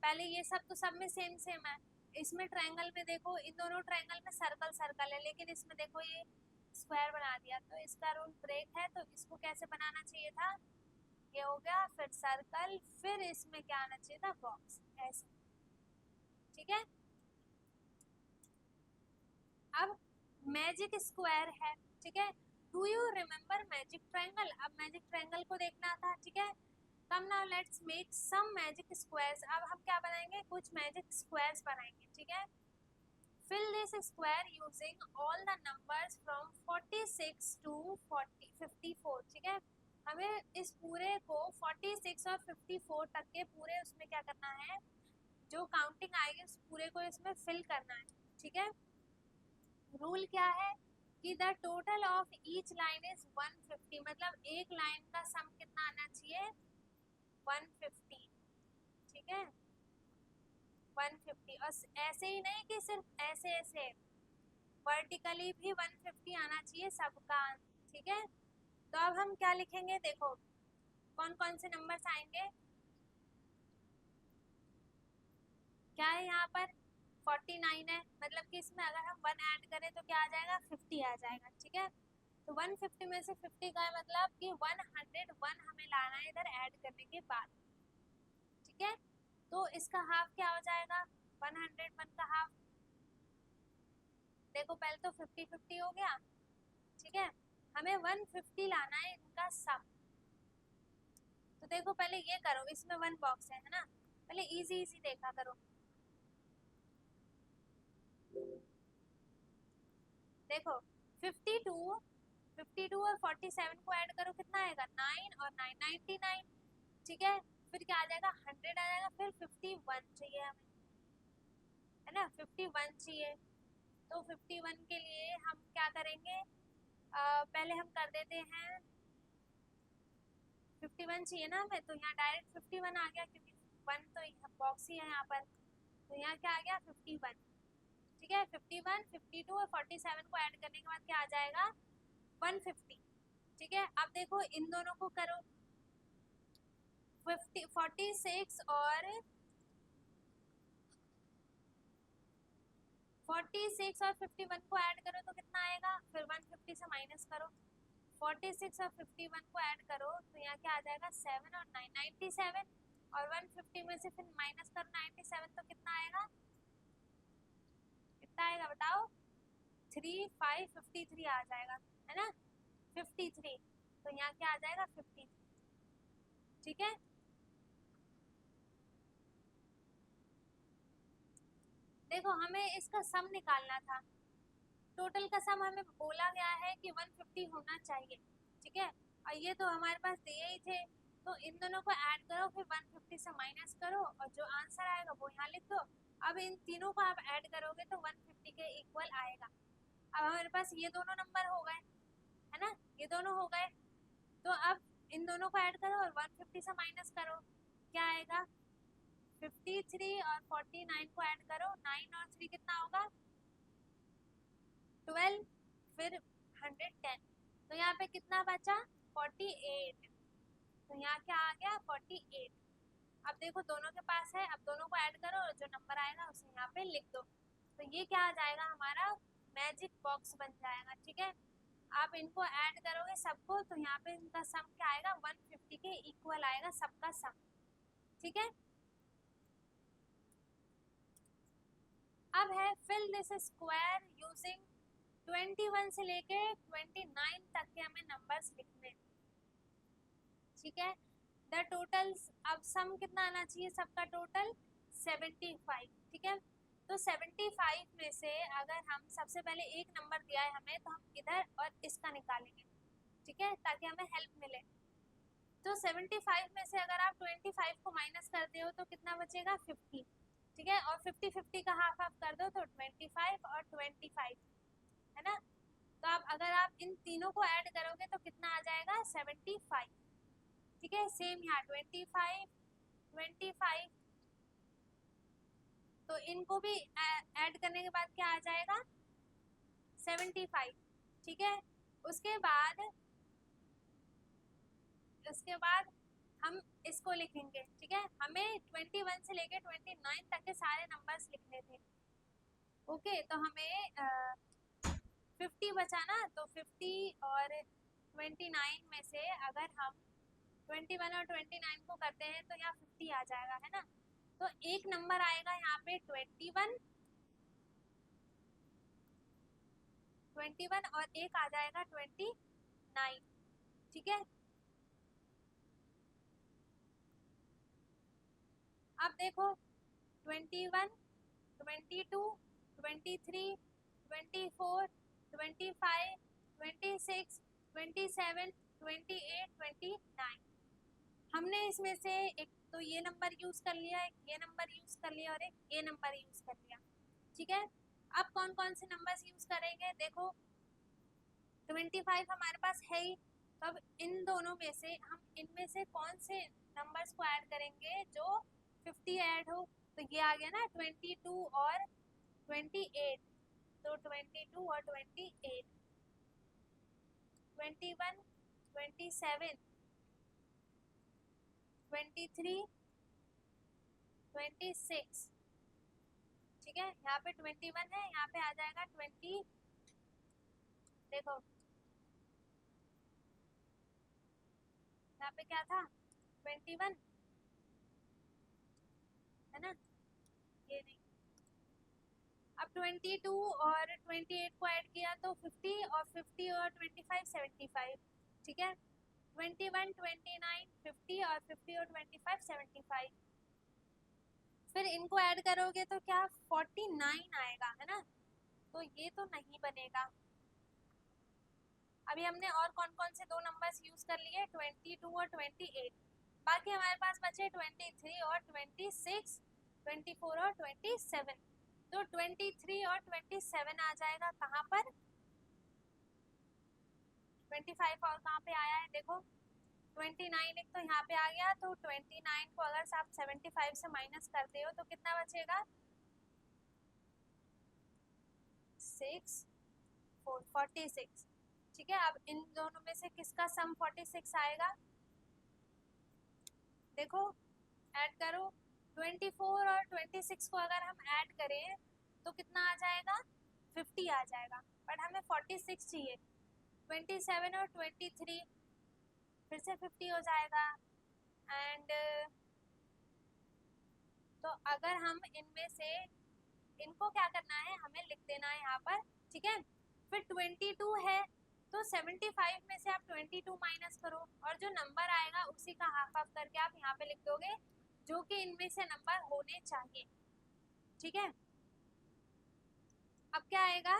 पहले ये सब तो सब में सेम सेम है, इसमें ट्रायंगल में देखो, इन दोनों ट्रायंगल में सर्कल सर्कल है, लेकिन इसमें देखो ये स्क्वायर बना दिया, तो इसका रूल ब्रेक है। तो इसको कैसे बनाना चाहिए था, ये हो गया, फिर सर्कल, फिर इसमें क्या आना चाहिए था, बॉक्स, ऐसे, ठीक है। अब मैजिक स्क्वायर है, ठीक है। Do you remember magic triangle, अब मैजिक ट्रायंगल को देखना था, ठीक है। Come now let's make some magic squares, अब हम क्या बनाएंगे, कुछ मैजिक स्क्वायर्स बनाएंगे, ठीक है। fill this square using all the numbers from 46 to 54, ठीक है। हमें इस पूरे को 46 और 54 तक के पूरे उसमें क्या करना है, जो काउंटिंग आएगी उस पूरे को इसमें फिल करना है, ठीक है। रूल क्या है कि the total of each line is 150, मतलब एक लाइन का सम कितना आना चाहिए, 150, ठीक है, 150। और ऐसे ही नहीं कि सिर्फ ऐसे ऐसे, वर्टिकली भी 150 आना चाहिए सबका, ठीक है। तो अब हम क्या लिखेंगे, देखो कौन कौन से नंबर्स आएंगे, क्या है यहाँ पर 49 है, मतलब कि इसमें अगर हम 1 ऐड करें तो क्या आ जाएगा, 50 आ जाएगा, ठीक है। तो 150 में से 50 का है, मतलब कि 101 हमें लाना है इधर ऐड करने के बाद, ठीक है। तो इसका हाफ क्या हो जाएगा, 101 का हाफ, देखो पहले तो 50 50 हो गया, ठीक है। हमें 150 लाना है इनका सम। तो देखो पहले ये करो, इसमें 1 बॉक्स है ना, पहले इजी इजी देखा करो। देखो 52 और 47 को ऐड करो, कितना आएगा, 9 और 9 99, ठीक है। फिर क्या आ जाएगा, 100 आ जाएगा, फिर 51 चाहिए हमें, है ना, 51 चाहिए। तो 51 के लिए हम क्या करेंगे, पहले हम कर देते हैं, 51 चाहिए ना हमें, तो यहाँ डायरेक्ट 51 आ गया, क्योंकि 1 तो बॉक्स ही है यहाँ पर, तो यहाँ क्या आ गया, 51, ठीक है। 51 52 और 47 को ऐड करने के बाद क्या आ जाएगा, 150, ठीक है। अब देखो इन दोनों को करो, 46 और 46 और 51 को ऐड करो तो कितना आएगा, फिर 150 से माइनस करो। 46 और 51 को ऐड करो तो यहाँ क्या आ जाएगा, 7 और 9 97, और 150 में से फिर माइनस करो 97 तो कितना आएगा, कितना आएगा बताओ, 3 5 53 आ जाएगा, है ना, 53। तो यहाँ क्या आ जाएगा 53, ठीक है। देखो हमें इसका सम निकालना था, टोटल का सम हमें बोला गया है कि 150 होना चाहिए, ठीक है। और ये तो हमारे पास दिए ही थे, तो इन दोनों को ऐड करो, फिर 150 से माइनस करो, और जो आंसर आएगा वो यहाँ लिख दो। अब इन तीनों को आप ऐड करोगे तो 150 के इक्वल आएगा। अब हमारे पास ये दोनों नंबर हो गए, है ना, ये दोनों हो गए। तो अब इन दोनों को ऐड करो और 150 से माइनस करो, क्या आएगा, 53 और 49 को ऐड करो, 9 और 3 कितना होगा, 12, फिर 110, तो यहाँ पे कितना बचा, 48। तो यहाँ क्या आ गया, 48। अब देखो दोनों के पास है, अब दोनों को ऐड करो और जो नंबर आएगा उसे यहाँ पे लिख दो। तो ये क्या आ जाएगा, हमारा मैजिक बॉक्स बन जाएगा, ठीक है। आप इनको ऐड करोगे सबको तो यहाँ पे इनका सम क्या आएगा, 150 के इक्वल आएगा सबका सम, ठीक है। अब है फिल दिस स्क्वायर यूजिंग 21 से लेके 29 तक के हमें नंबर्स लिखने, ठीक है। द टोटल, अब सम कितना आना चाहिए सबका, टोटल 75, ठीक है। तो 75 में से अगर हम सबसे पहले एक नंबर दिया है हमें, तो हम इधर और इसका निकालेंगे, ठीक है, ताकि हमें हेल्प मिले। तो 75 में से अगर आप 25 को माइनस करते हो तो कितना बचेगा, 50, ठीक है। और 50 का हाफ हाफ कर दो तो 25 और 25, है ना। तो अब अगर आप इन तीनों को ऐड करोगे तो कितना आ जाएगा, 75, ठीक है। सेम यहाँ 25 25, तो इनको भी ऐड करने के बाद क्या आ जाएगा, 75, ठीक है। उसके बाद हम इसको लिखेंगे, ठीक है। हमें 21 से लेके 29 तक के सारे नंबर्स लिखने थे, ओके। तो हमें 50 बचा ना, तो 50 और 29 में से अगर हम 21 और 29 को करते हैं तो यहाँ 50 आ जाएगा, है ना। तो एक नंबर आएगा यहाँ पे 21 और एक आ जाएगा 29, ठीक है। अब देखो 21, 22, 23, 24, 25, 26, 27, 28, 29, हमने इसमें से एक तो ये नंबर यूज कर लिया, एक ये नंबर यूज कर लिया और एक ये नंबर यूज कर लिया, ठीक है। अब कौन कौन से नंबर्स यूज करेंगे, देखो 25 हमारे पास है ही, तो अब इन दोनों में से हम इनमें से कौन से नंबर्स को ऐड करेंगे जो 50 ऐड हो, तो ये आ गया ना 22 और 28, तो 22 और 28, 21, 27, 23, 26, ठीक है। यहाँ पे 21 है, यहाँ पे आ जाएगा 20, देखो यहाँ पे क्या था 21, है ना, ये नहीं। अब 22 और 28 को ऐड किया तो 50, और 50 और 25 75, ठीक है। 21, 29, 50 और 50 और 25 75, फिर इनको ऐड करोगे तो क्या 49 आएगा, है ना। तो ये तो नहीं बनेगा। अभी हमने और कौन कौन से दो नंबर्स यूज कर लिए, 22 और 28, बाकी हमारे पास बचे 23 और 26, 24 और 27, तो 23 और 27 आ जाएगा कहाँ पर, 25 और कहाँ पे आया है, देखो 29 एक तो यहाँ पे आ गया, तो 29 को अगर आप 75 से माइनस करते हो तो कितना बचेगा, 6 4 46, ठीक है। अब इन दोनों में से किसका सम 46 आएगा, देखो ऐड करो, 24 और 26 को अगर हम ऐड करें तो कितना आ जाएगा 50 आ जाएगा, बट हमें 46 चाहिए। 27 और 23 फिर से 50 हो जाएगा। एंड तो अगर हम इनमें से इनको क्या करना है, हमें लिख देना है यहाँ पर, ठीक है। फिर 22 है तो 75 में से आप 22 माइनस करो और जो नंबर आएगा उसी का हाफ हाफ करके आप यहाँ पे लिख दोगे, जो कि इनमें से नंबर होने चाहिए, ठीक है। अब क्या आएगा,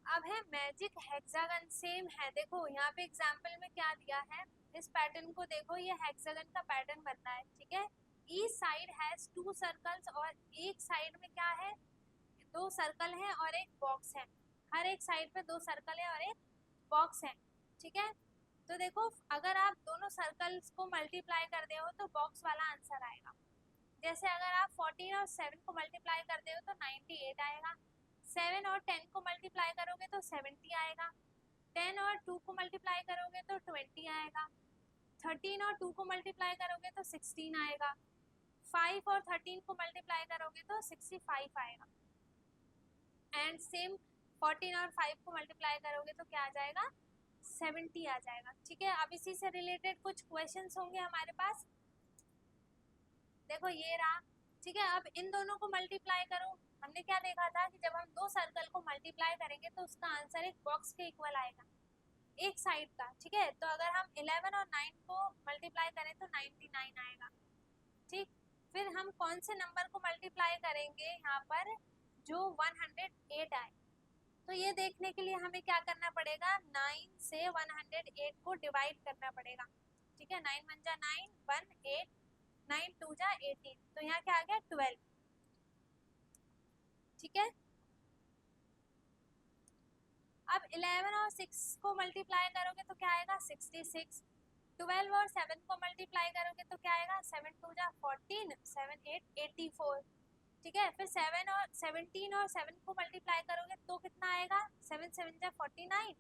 अब है मैजिक हेक्सागन, सेम है। देखो यहाँ पे एग्जाम्पल में क्या दिया है, इस पैटर्न को देखो, ये हेक्सागन का पैटर्न बन रहा है, ठीक है। ईच साइड हैज 2 सर्कल्स और एक साइड में क्या है, 2 सर्कल है और एक बॉक्स है। हर एक साइड पे 2 सर्कल है और एक बॉक्स है, ठीक है। तो देखो अगर आप दोनों सर्कल्स को मल्टीप्लाई कर दे हो तो बॉक्स वाला आंसर आएगा। जैसे अगर आप 14 और 7 को मल्टीप्लाई कर दे हो तो 98 आएगा। 7 और 10 को मल्टीप्लाई करोगे तो 70 आएगा। 10 और 2 को मल्टीप्लाई करोगे तो 20 आएगा। 13 और 2 को मल्टीप्लाई करोगे तो 16 आएगा। 5 और 13 को मल्टीप्लाई करोगे तो 65 आएगा। एंड सेम 14 और 5 को मल्टीप्लाई करोगे तो क्या आ जाएगा, 70 आ जाएगा, ठीक है। अब इसी से रिलेटेड कुछ क्वेश्चंस होंगे हमारे पास। देखो ये रहा, ठीक है। अब इन दोनों को मल्टीप्लाई करो। हमने क्या देखा था कि जब हम 2 सर्कल को मल्टीप्लाई करेंगे तो उसका आंसर एक बॉक्स के इक्वल आएगा, एक साइड का, ठीक है। तो अगर हम 11 और 9 को मल्टीप्लाई करें तो 99 आएगा, ठीक। फिर हम कौन से नंबर को मल्टीप्लाई करेंगे यहाँ पर, जो 108 आए। तो ये देखने के लिए हमें क्या करना पड़ेगा, 9 से 108 को डिवाइड करना पड़ेगा, ठीक है। 9 1 जा 9, 1 8, 9 2 जा 18, तो यहाँ क्या आ गया 12, ठीक है। अब 11 और 6 को मल्टीप्लाई करोगे तो क्या आएगा 66। 12 और 7 को मल्टीप्लाई करोगे तो क्या आएगा, 7 2 जा 14, 7 8 84, ठीक है। फिर 7 और 17 और 7 को मल्टीप्लाई करोगे तो कितना आएगा, 7 7 जा 49,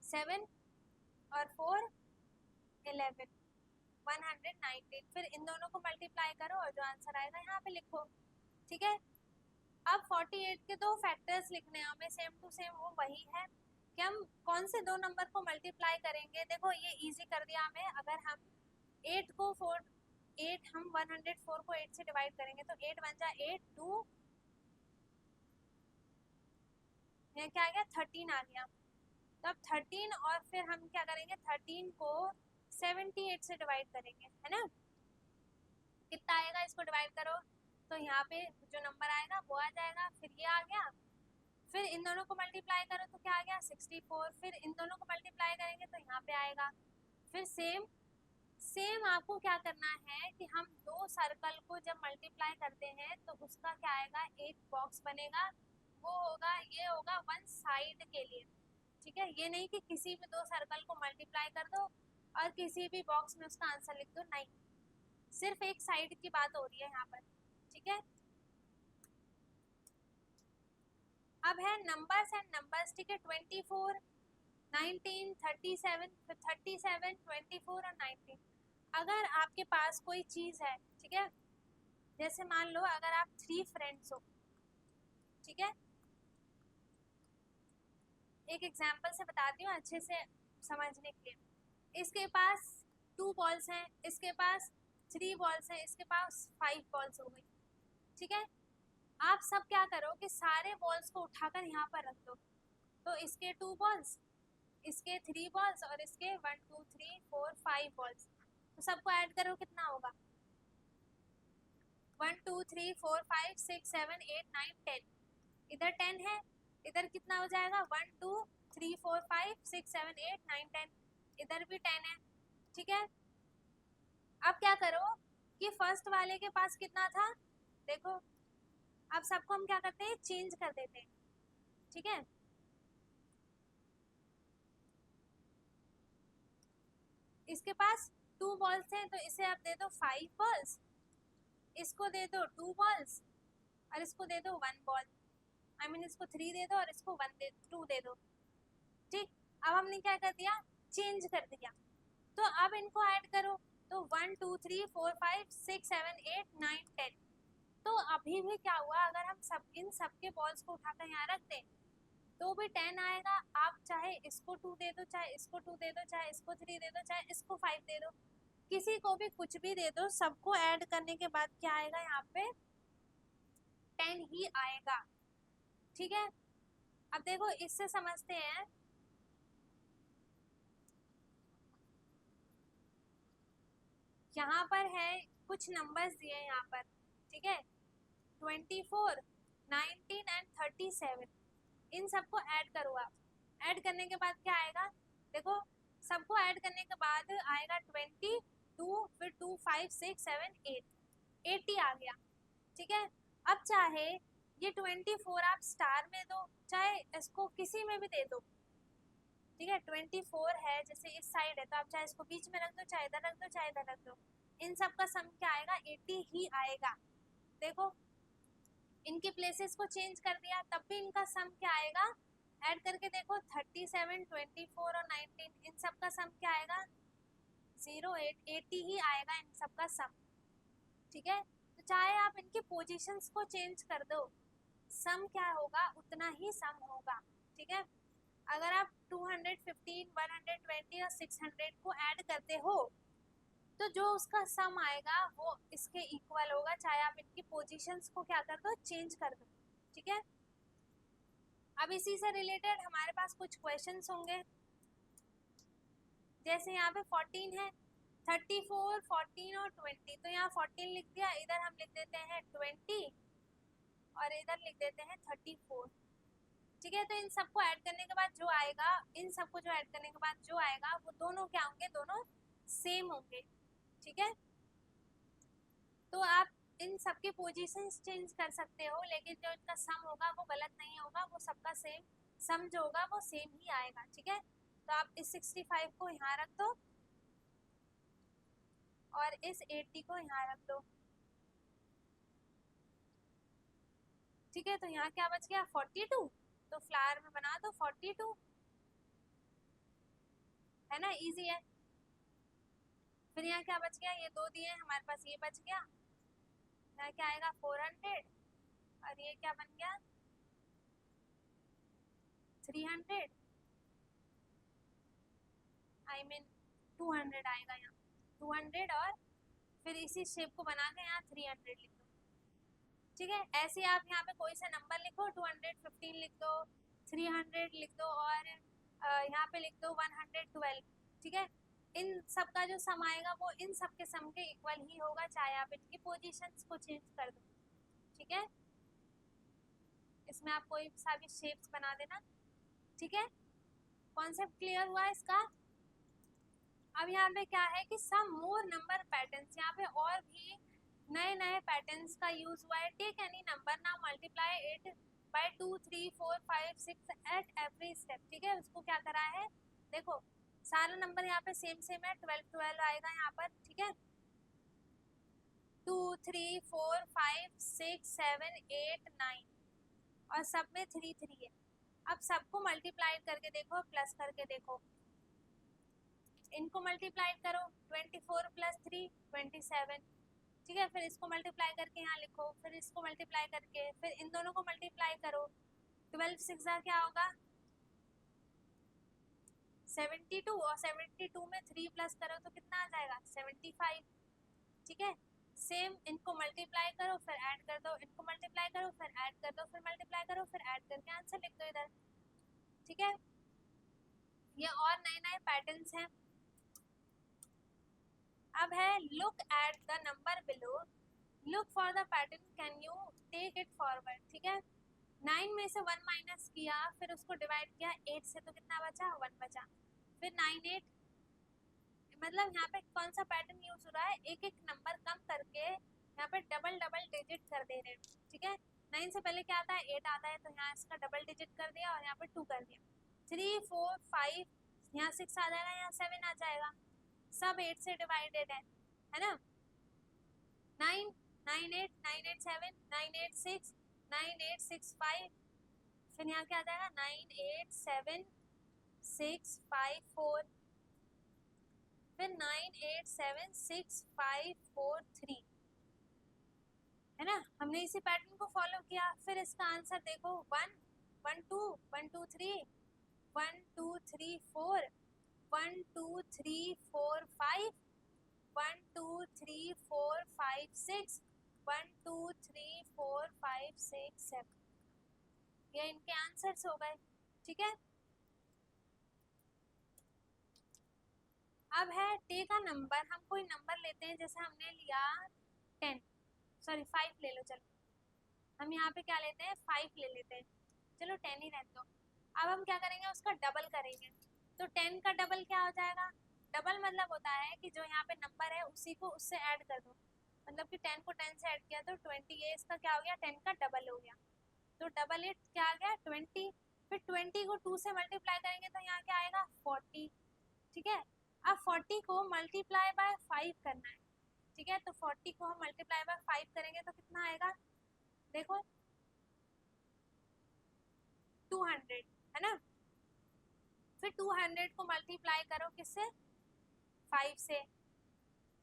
7 और 4 11, 119। फिर इन दोनों को मल्टीप्लाई करो और जो आंसर आएगा यहाँ पे लिखो, ठीक है। अब 48 के 2 फैक्टर्स लिखने हैं हमें, सेम टू सेम वो वही है कि हम कौन से 2 नंबर को मल्टीप्लाई करेंगे। देखो ये इजी कर दिया हमें, अगर हम 8 को 4 8 हम 104 को 8 से डिवाइड करेंगे तो 8 1 जा 8, 2 यहाँ क्या आ गया 13 आ गया। तो अब 13 और फिर हम क्या करेंगे, 13 को 78 से डिवाइड करेंगे, है ना। कितना आएगा, इसको डिवाइड करो तो यहाँ पे जो नंबर आएगा वो आ जाएगा। फिर ये आ गया, फिर इन दोनों को मल्टीप्लाई करो तो क्या आ गया 64। फिर इन दोनों को मल्टीप्लाई करेंगे तो यहाँ पे आएगा। फिर सेम सेम आपको क्या करना है कि हम 2 सर्कल को जब मल्टीप्लाई करते हैं तो उसका क्या आएगा, एक बॉक्स बनेगा, वो होगा, ये होगा वन साइड के लिए, ठीक है। ये नहीं कि किसी भी 2 सर्कल को मल्टीप्लाई कर दो और किसी भी बॉक्स में उसका आंसर लिख दो, नहीं, सिर्फ एक साइड की बात हो रही है यहाँ पर, ठीक है। अब है नंबर्स एंड नंबर्स, ठीक है। 24 19 37 37 24 और 19। अगर आपके पास कोई चीज है, ठीक है, जैसे मान लो अगर आप 3 फ्रेंड्स हो, ठीक है। एक एग्जांपल से बताती हूँ अच्छे से समझने के लिए। इसके पास 2 बॉल्स हैं, इसके पास 3 बॉल्स हैं, इसके पास 5 बॉल्स हो गई, ठीक है। आप सब क्या करो कि सारे बॉल्स को उठाकर यहाँ पर रख दो। तो इसके 2 बॉल्स, इसके 3 बॉल्स और इसके 1 2 3 4 5 बॉल्स, तो सबको ऐड करो कितना होगा, 1 2 3 4 5 6 7 8 9 10। इधर 10 है, इधर कितना हो जाएगा 1 2 3 4 5 6 7 8 9 10, इधर भी 10 है, ठीक है। अब क्या करो कि फर्स्ट वाले के पास कितना था, देखो अब सबको हम क्या करते हैं, चेंज कर देते हैं, ठीक है। इसके पास 2 बॉल्स हैं तो इसे आप दे दो 5 बॉल्स, इसको दे दो 2 बॉल्स और इसको दे दो 1 बॉल, आई मीन इसको 3 दे दो और इसको 2 दे दो, ठीक। अब हमने क्या कर दिया, चेंज कर दिया। तो अब इनको ऐड करो, तो 1 2 3 4 5 6 7 8 9 10। तो अभी भी क्या हुआ, अगर हम इन सबके बॉल्स को उठाकर यहाँ रख दें तो भी 10 आएगा। आप चाहे इसको 2 दे दो, चाहे इसको 2 दे दो, चाहे इसको 3 दे दो, चाहे इसको 5 दे दो, किसी को भी कुछ भी दे दो, सबको ऐड करने के बाद क्या आएगा, यहाँ पे 10 ही आएगा। ठीक है, अब देखो इससे समझते हैं। यहाँ पर है कुछ नंबर्स दिए यहाँ पर, ठीक है, 24 19 एंड 37। इन सबको ऐड करो आप। ऐड करने के बाद क्या आएगा, देखो सबको ऐड करने के बाद आएगा 22, फिर 2 5 6 7 8 80 आ गया। ठीक है, अब चाहे ये 24 आप स्टार में दो, चाहे इसको किसी में भी दे दो। ठीक है, 24 है जैसे इस साइड है तो आप चाहे इसको बीच में रख दो, चाहे इधर रख दो, चाहे इधर रख दो, इन सब का सम क्या आएगा, 80 ही आएगा। देखो इनके प्लेसेस को चेंज कर दिया तब भी इनका सम क्या आएगा, ऐड करके देखो 37 24 और 19, इन सब का सम क्या आएगा, 08 80 ही आएगा इन सब का सम। ठीक है, तो चाहे आप इनके पोजीशंस को चेंज कर दो, सम क्या होगा, उतना ही सम होगा। ठीक है, अगर आप 215 120 और 600 को ऐड करते हो तो जो उसका सम आएगा वो इसके इक्वल होगा, चाहे आप इनकी पोजीशंस को क्या कर दो, चेंज कर दो। ठीक है, अब इसी से रिलेटेड हमारे पास कुछ क्वेश्चंस होंगे। जैसे यहाँ पे 14 है, 34 14 और 20, तो यहाँ 14 लिख दिया, इधर हम लिख देते हैं 20 और इधर लिख देते हैं 34। ठीक है, तो इन सबको ऐड करने के बाद जो आएगा, इन सबको जो ऐड करने के बाद जो आएगा वो दोनों क्या होंगे, दोनों सेम होंगे। ठीक है, तो आप इन सबकी पोजीशंस चेंज कर सकते हो, लेकिन जो इनका सम होगा वो गलत नहीं होगा, वो सबका सेम सम जो होगा वो सेम ही आएगा। ठीक है, तो आप इस 65 को यहाँ रख दो और इस 80 को यहाँ रख दो। ठीक है, तो यहाँ क्या बच गया, 42, तो फ्लावर में बना दो 42, है ना, इजी है। फिर यहाँ क्या बच गया, ये दो दिए हमारे पास, ये बच गया, यहाँ क्या आएगा 400 और ये क्या बन गया 300, आई मीन 200 आएगा यहाँ 200, और फिर इसी शेप को बना के यहाँ 300 लिख दो। ठीक है, ऐसे आप यहाँ पे कोई सा नंबर लिखो, 215 लिख दो, 300 लिख दो और यहाँ पे लिख दो 112। ठीक है, इन सब का जो सम आएगा वो इन सब के सम के इक्वल ही होगा, चाहे आप इनकी पोजीशंस को चेंज कर दो। ठीक है, इसमें आप कोई सा भी शेप्स बना देना। ठीक है, कॉन्सेप्ट क्लियर हुआ इसका। अब यहाँ पे क्या है कि सम मोर नंबर पैटर्न्स, यहाँ पे और भी नए नए पैटर्न्स का यूज हुआ है। Take any number now multiply it by 2 3 4 5 6 at every step. ठीक है, उसको क्या करा है, देखो सारा नंबर यहाँ पे सेम सेम है, 12 12 आएगा यहाँ पर। ठीक है, 2 3 4 5 6 7 8 9 और सब में 3 3 है। अब सबको मल्टीप्लाई करके देखो, प्लस करके देखो, इनको मल्टीप्लाई करो, 24 प्लस 3 27। ठीक है, फिर इसको मल्टीप्लाई करके यहाँ लिखो, फिर इसको मल्टीप्लाई करके, फिर इन दोनों को मल्टीप्लाई करो, 12 6 क्या होगा 72, और 72 में 3 प्लस करो तो कितना आ जाएगा 75। ठीक है, सेम इनको मल्टीप्लाई करो फिर ऐड कर दो, इनको मल्टीप्लाई करो फिर ऐड कर दो, फिर मल्टीप्लाई करो फिर ऐड करके आंसर लिख दो इधर। ठीक है, ये और नए नए पैटर्न्स हैं। अब है look at the number below, look for the pattern, can you take it forward. ठीक है, 9 में से 1 माइनस किया, फिर उसको डिवाइड किया 8 से तो कितना बचा 1 बचा, फिर 9 8, मतलब यहाँ पे कौन सा पैटर्न यूज हो रहा है, एक एक नंबर कम करके यहाँ पे डबल डबल डिजिट कर दे रहे हैं। ठीक है, 9 से पहले क्या आता है 8 आता है, तो यहाँ इसका डबल डिजिट कर दिया और यहाँ पे 2 कर दिया, 3 4 5, यहाँ 6 आ जाएगा, यहाँ 7 आ जाएगा, सब 8 से डिवाइडेड है ना। 9 9 8 9 8 7 9 8 6 9 8 6 5, फिर यहाँ क्या आ जाएगा 9 8 7 6 5 4, फिर 9 9876543 है ना। हमने इसी पैटर्न को फॉलो किया। फिर इसका आंसर देखो 1 1 2 1 2 3 1 2 3 4 1 2 3 4 5 1 2 3 4 5 6 1 2 3 4 5 6 7 ये इनके आंसर्स हो गए। ठीक है, अब है टे का नंबर। हम कोई नंबर लेते हैं, जैसे हमने लिया 10 सॉरी 5 ले लो, चलो हम यहाँ पे क्या लेते हैं 5 ले लेते हैं, चलो 10 ही रहने दो। अब हम क्या करेंगे, उसका डबल करेंगे। तो 10 का डबल क्या हो जाएगा, डबल मतलब होता है कि जो यहाँ पे नंबर है उसी को उससे ऐड कर दो, मतलब कि 10 को 10 से ऐड किया तो 20, ये इसका क्या हो गया 10 का डबल हो गया। तो डबल इट क्या आ गया 20। फिर 20 को 2 से मल्टीप्लाई करेंगे तो यहाँ क्या आएगा 40। ठीक है, अब 40 को मल्टीप्लाई बाय 5 करना है। ठीक है, तो 40 को हम मल्टीप्लाई बाय 5 करेंगे तो कितना आएगा, देखो 200 है ना। फिर 200 को मल्टीप्लाई करो किससे 5 से,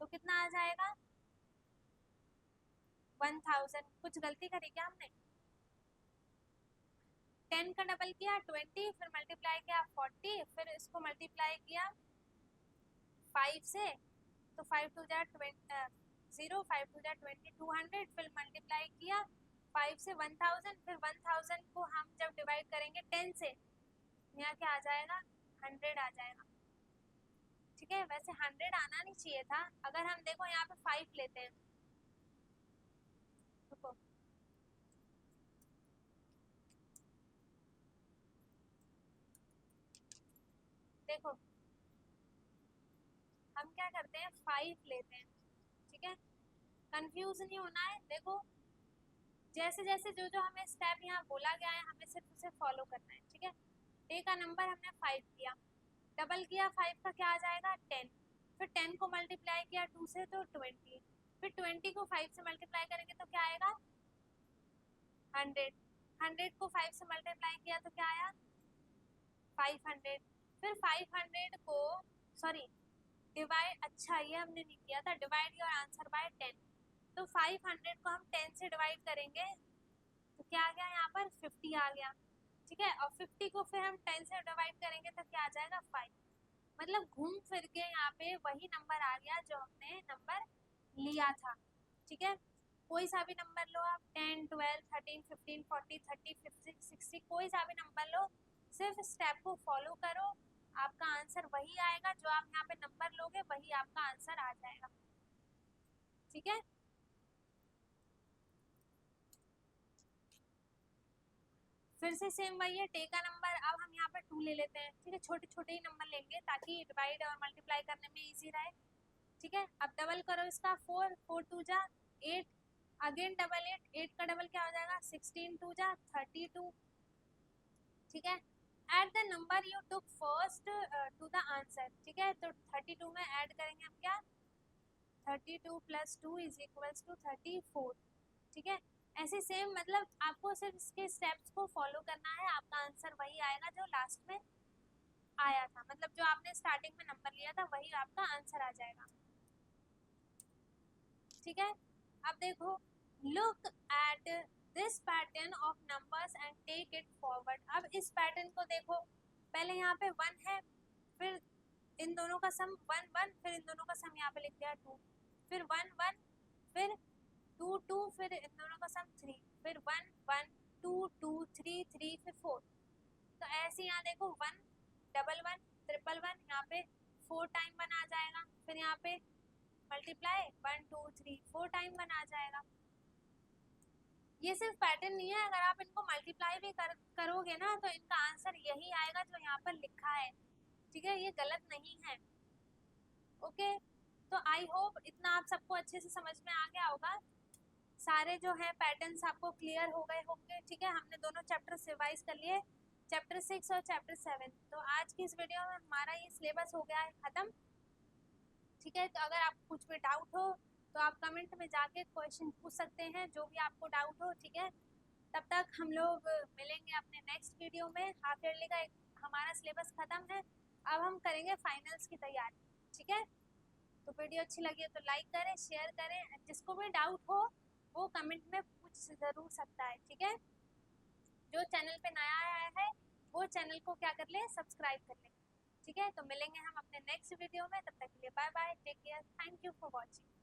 तो कितना आ जाएगा 1000। कुछ गलती करी क्या हमने, 10 का डबल किया 20, फिर मल्टीप्लाई किया 40, फिर इसको मल्टीप्लाई किया 5 से, तो 5 टू जा 0, 5 टू जा 20, 200, फिर मल्टीप्लाई किया 5 से 1000, फिर 1000 को हम जब डिवाइड करेंगे 10 से, यहाँ क्या आ जाएगा 100 आ जाएगा। ठीक है, वैसे 100 आना नहीं चाहिए था। अगर हम देखो यहाँ पे 5 लेते हैं, रुको देखो हम क्या करते हैं 5 लेते हैं। ठीक है, कंफ्यूज नहीं होना है। देखो जैसे जैसे जो जो हमें स्टेप यहाँ बोला गया है हमें सिर्फ उसे फॉलो करना है। ठीक है, ए का नंबर हमने 5 किया, डबल किया 5 का क्या आ जाएगा 10, फिर 10 को मल्टीप्लाई किया 2 से तो 20, फिर 20 को 5 से मल्टीप्लाई करेंगे तो क्या आएगा 100, 100 को 5 से मल्टीप्लाई किया तो क्या आया 500, फिर 500 को सॉरी डिवाइड, अच्छा ये हमने नहीं किया था, डिवाइड योर आंसर बाय 10। तो 500 को हम 10 से डिवाइड करेंगे तो क्या आ गया यहाँ पर 50 आ गया। ठीक है, और 50 को फिर हम 10 से डिवाइड करेंगे तो क्या आ जाएगा 5। मतलब घूम फिर के यहाँ पे वही नंबर आ गया जो हमने नंबर लिया था। ठीक है, कोई सा भी नंबर लो आप, 10 12 13 15 40 30 50 60 कोई सा भी नंबर लो, सिर्फ स्टेप को फॉलो करो, आपका आंसर वही आएगा। जो आप यहाँ पे नंबर लोगे वही आपका आंसर आ जाएगा। ठीक है, फिर से सेम वही है, टे का नंबर। अब हम यहाँ पे 2 ले लेते हैं। ठीक है, छोटे छोटे ही नंबर लेंगे ताकि डिवाइड और मल्टीप्लाई करने में इजी रहे। ठीक है, अब डबल करो इसका 4 4 टू जा 8, अगेन डबल 8, 8 का डबल क्या हो जाएगा 16 टू जा 32। ठीक है, add the number you took first to the answer. ठीक है, तो 32 में ऐड करेंगे हम क्या 32 प्लस 2 इज इक्वल्स टू 34। ठीक है, ऐसे सेम मतलब आपको सिर्फ इसके स्टेप्स को फॉलो करना है, आपका आंसर वही आएगा जो लास्ट में आया था, मतलब जो आपने स्टार्टिंग में नंबर लिया था वही आपका आंसर आ जाएगा। ठीक है, अब देखो look at this pattern of numbers and take it forward. अब इस पैटर्न को देखो, पहले यहाँ पे 1 है, फिर इन दोनों का सम 1 1, फिर इन दोनों का सम यहाँ पे लिख दिया 2, फिर 1 1, फिर 2 2, फिर इन दोनों का सम 3, फिर 1 1 2 2 3 3, फिर 4। तो ऐसे यहाँ देखो 1 डबल 1 ट्रिपल 1, यहाँ पे 4 टाइम 1 आ जाएगा, फिर यहाँ पे मल्टीप्लाई 1 2 3 4 टाइम 1 आ जाएगा। ये सिर्फ पैटर्न नहीं है, अगर आप इनको मल्टीप्लाई भी करोगे ना तो इनका आंसर यही आएगा जो यहाँ पर लिखा है। ठीक है, ये गलत नहीं है। ओके, तो आई होप इतना आप सबको अच्छे से समझ में आ गया होगा, सारे जो है पैटर्न्स आपको क्लियर हो गए होंगे। ठीक है, हमने दोनों चैप्टर रिवाइज कर लिए, चैप्टर 6 और चैप्टर 7। तो आज की इस वीडियो में हमारा ये सिलेबस हो गया है खत्म। ठीक है, तो अगर आपको कुछ भी डाउट हो तो आप कमेंट में जाके क्वेश्चन पूछ सकते हैं, जो भी आपको डाउट हो। ठीक है, तब तक हम लोग मिलेंगे अपने नेक्स्ट वीडियो में। हाफ ईयरली का हमारा सिलेबस खत्म है, अब हम करेंगे फाइनल्स की तैयारी। ठीक है। वीडियो अच्छी लगी है तो लाइक करें, शेयर करें। जिसको भी डाउट हो वो कमेंट में पूछ ज़रूर सकता है, ठीक है। जो चैनल पे नया आया है वो चैनल को क्या कर ले, सब्सक्राइब कर ले, ठीक है। तो मिलेंगे हम अपने नेक्स्ट वीडियो में, तब तक के लिए bye bye, take care, thank you for watching.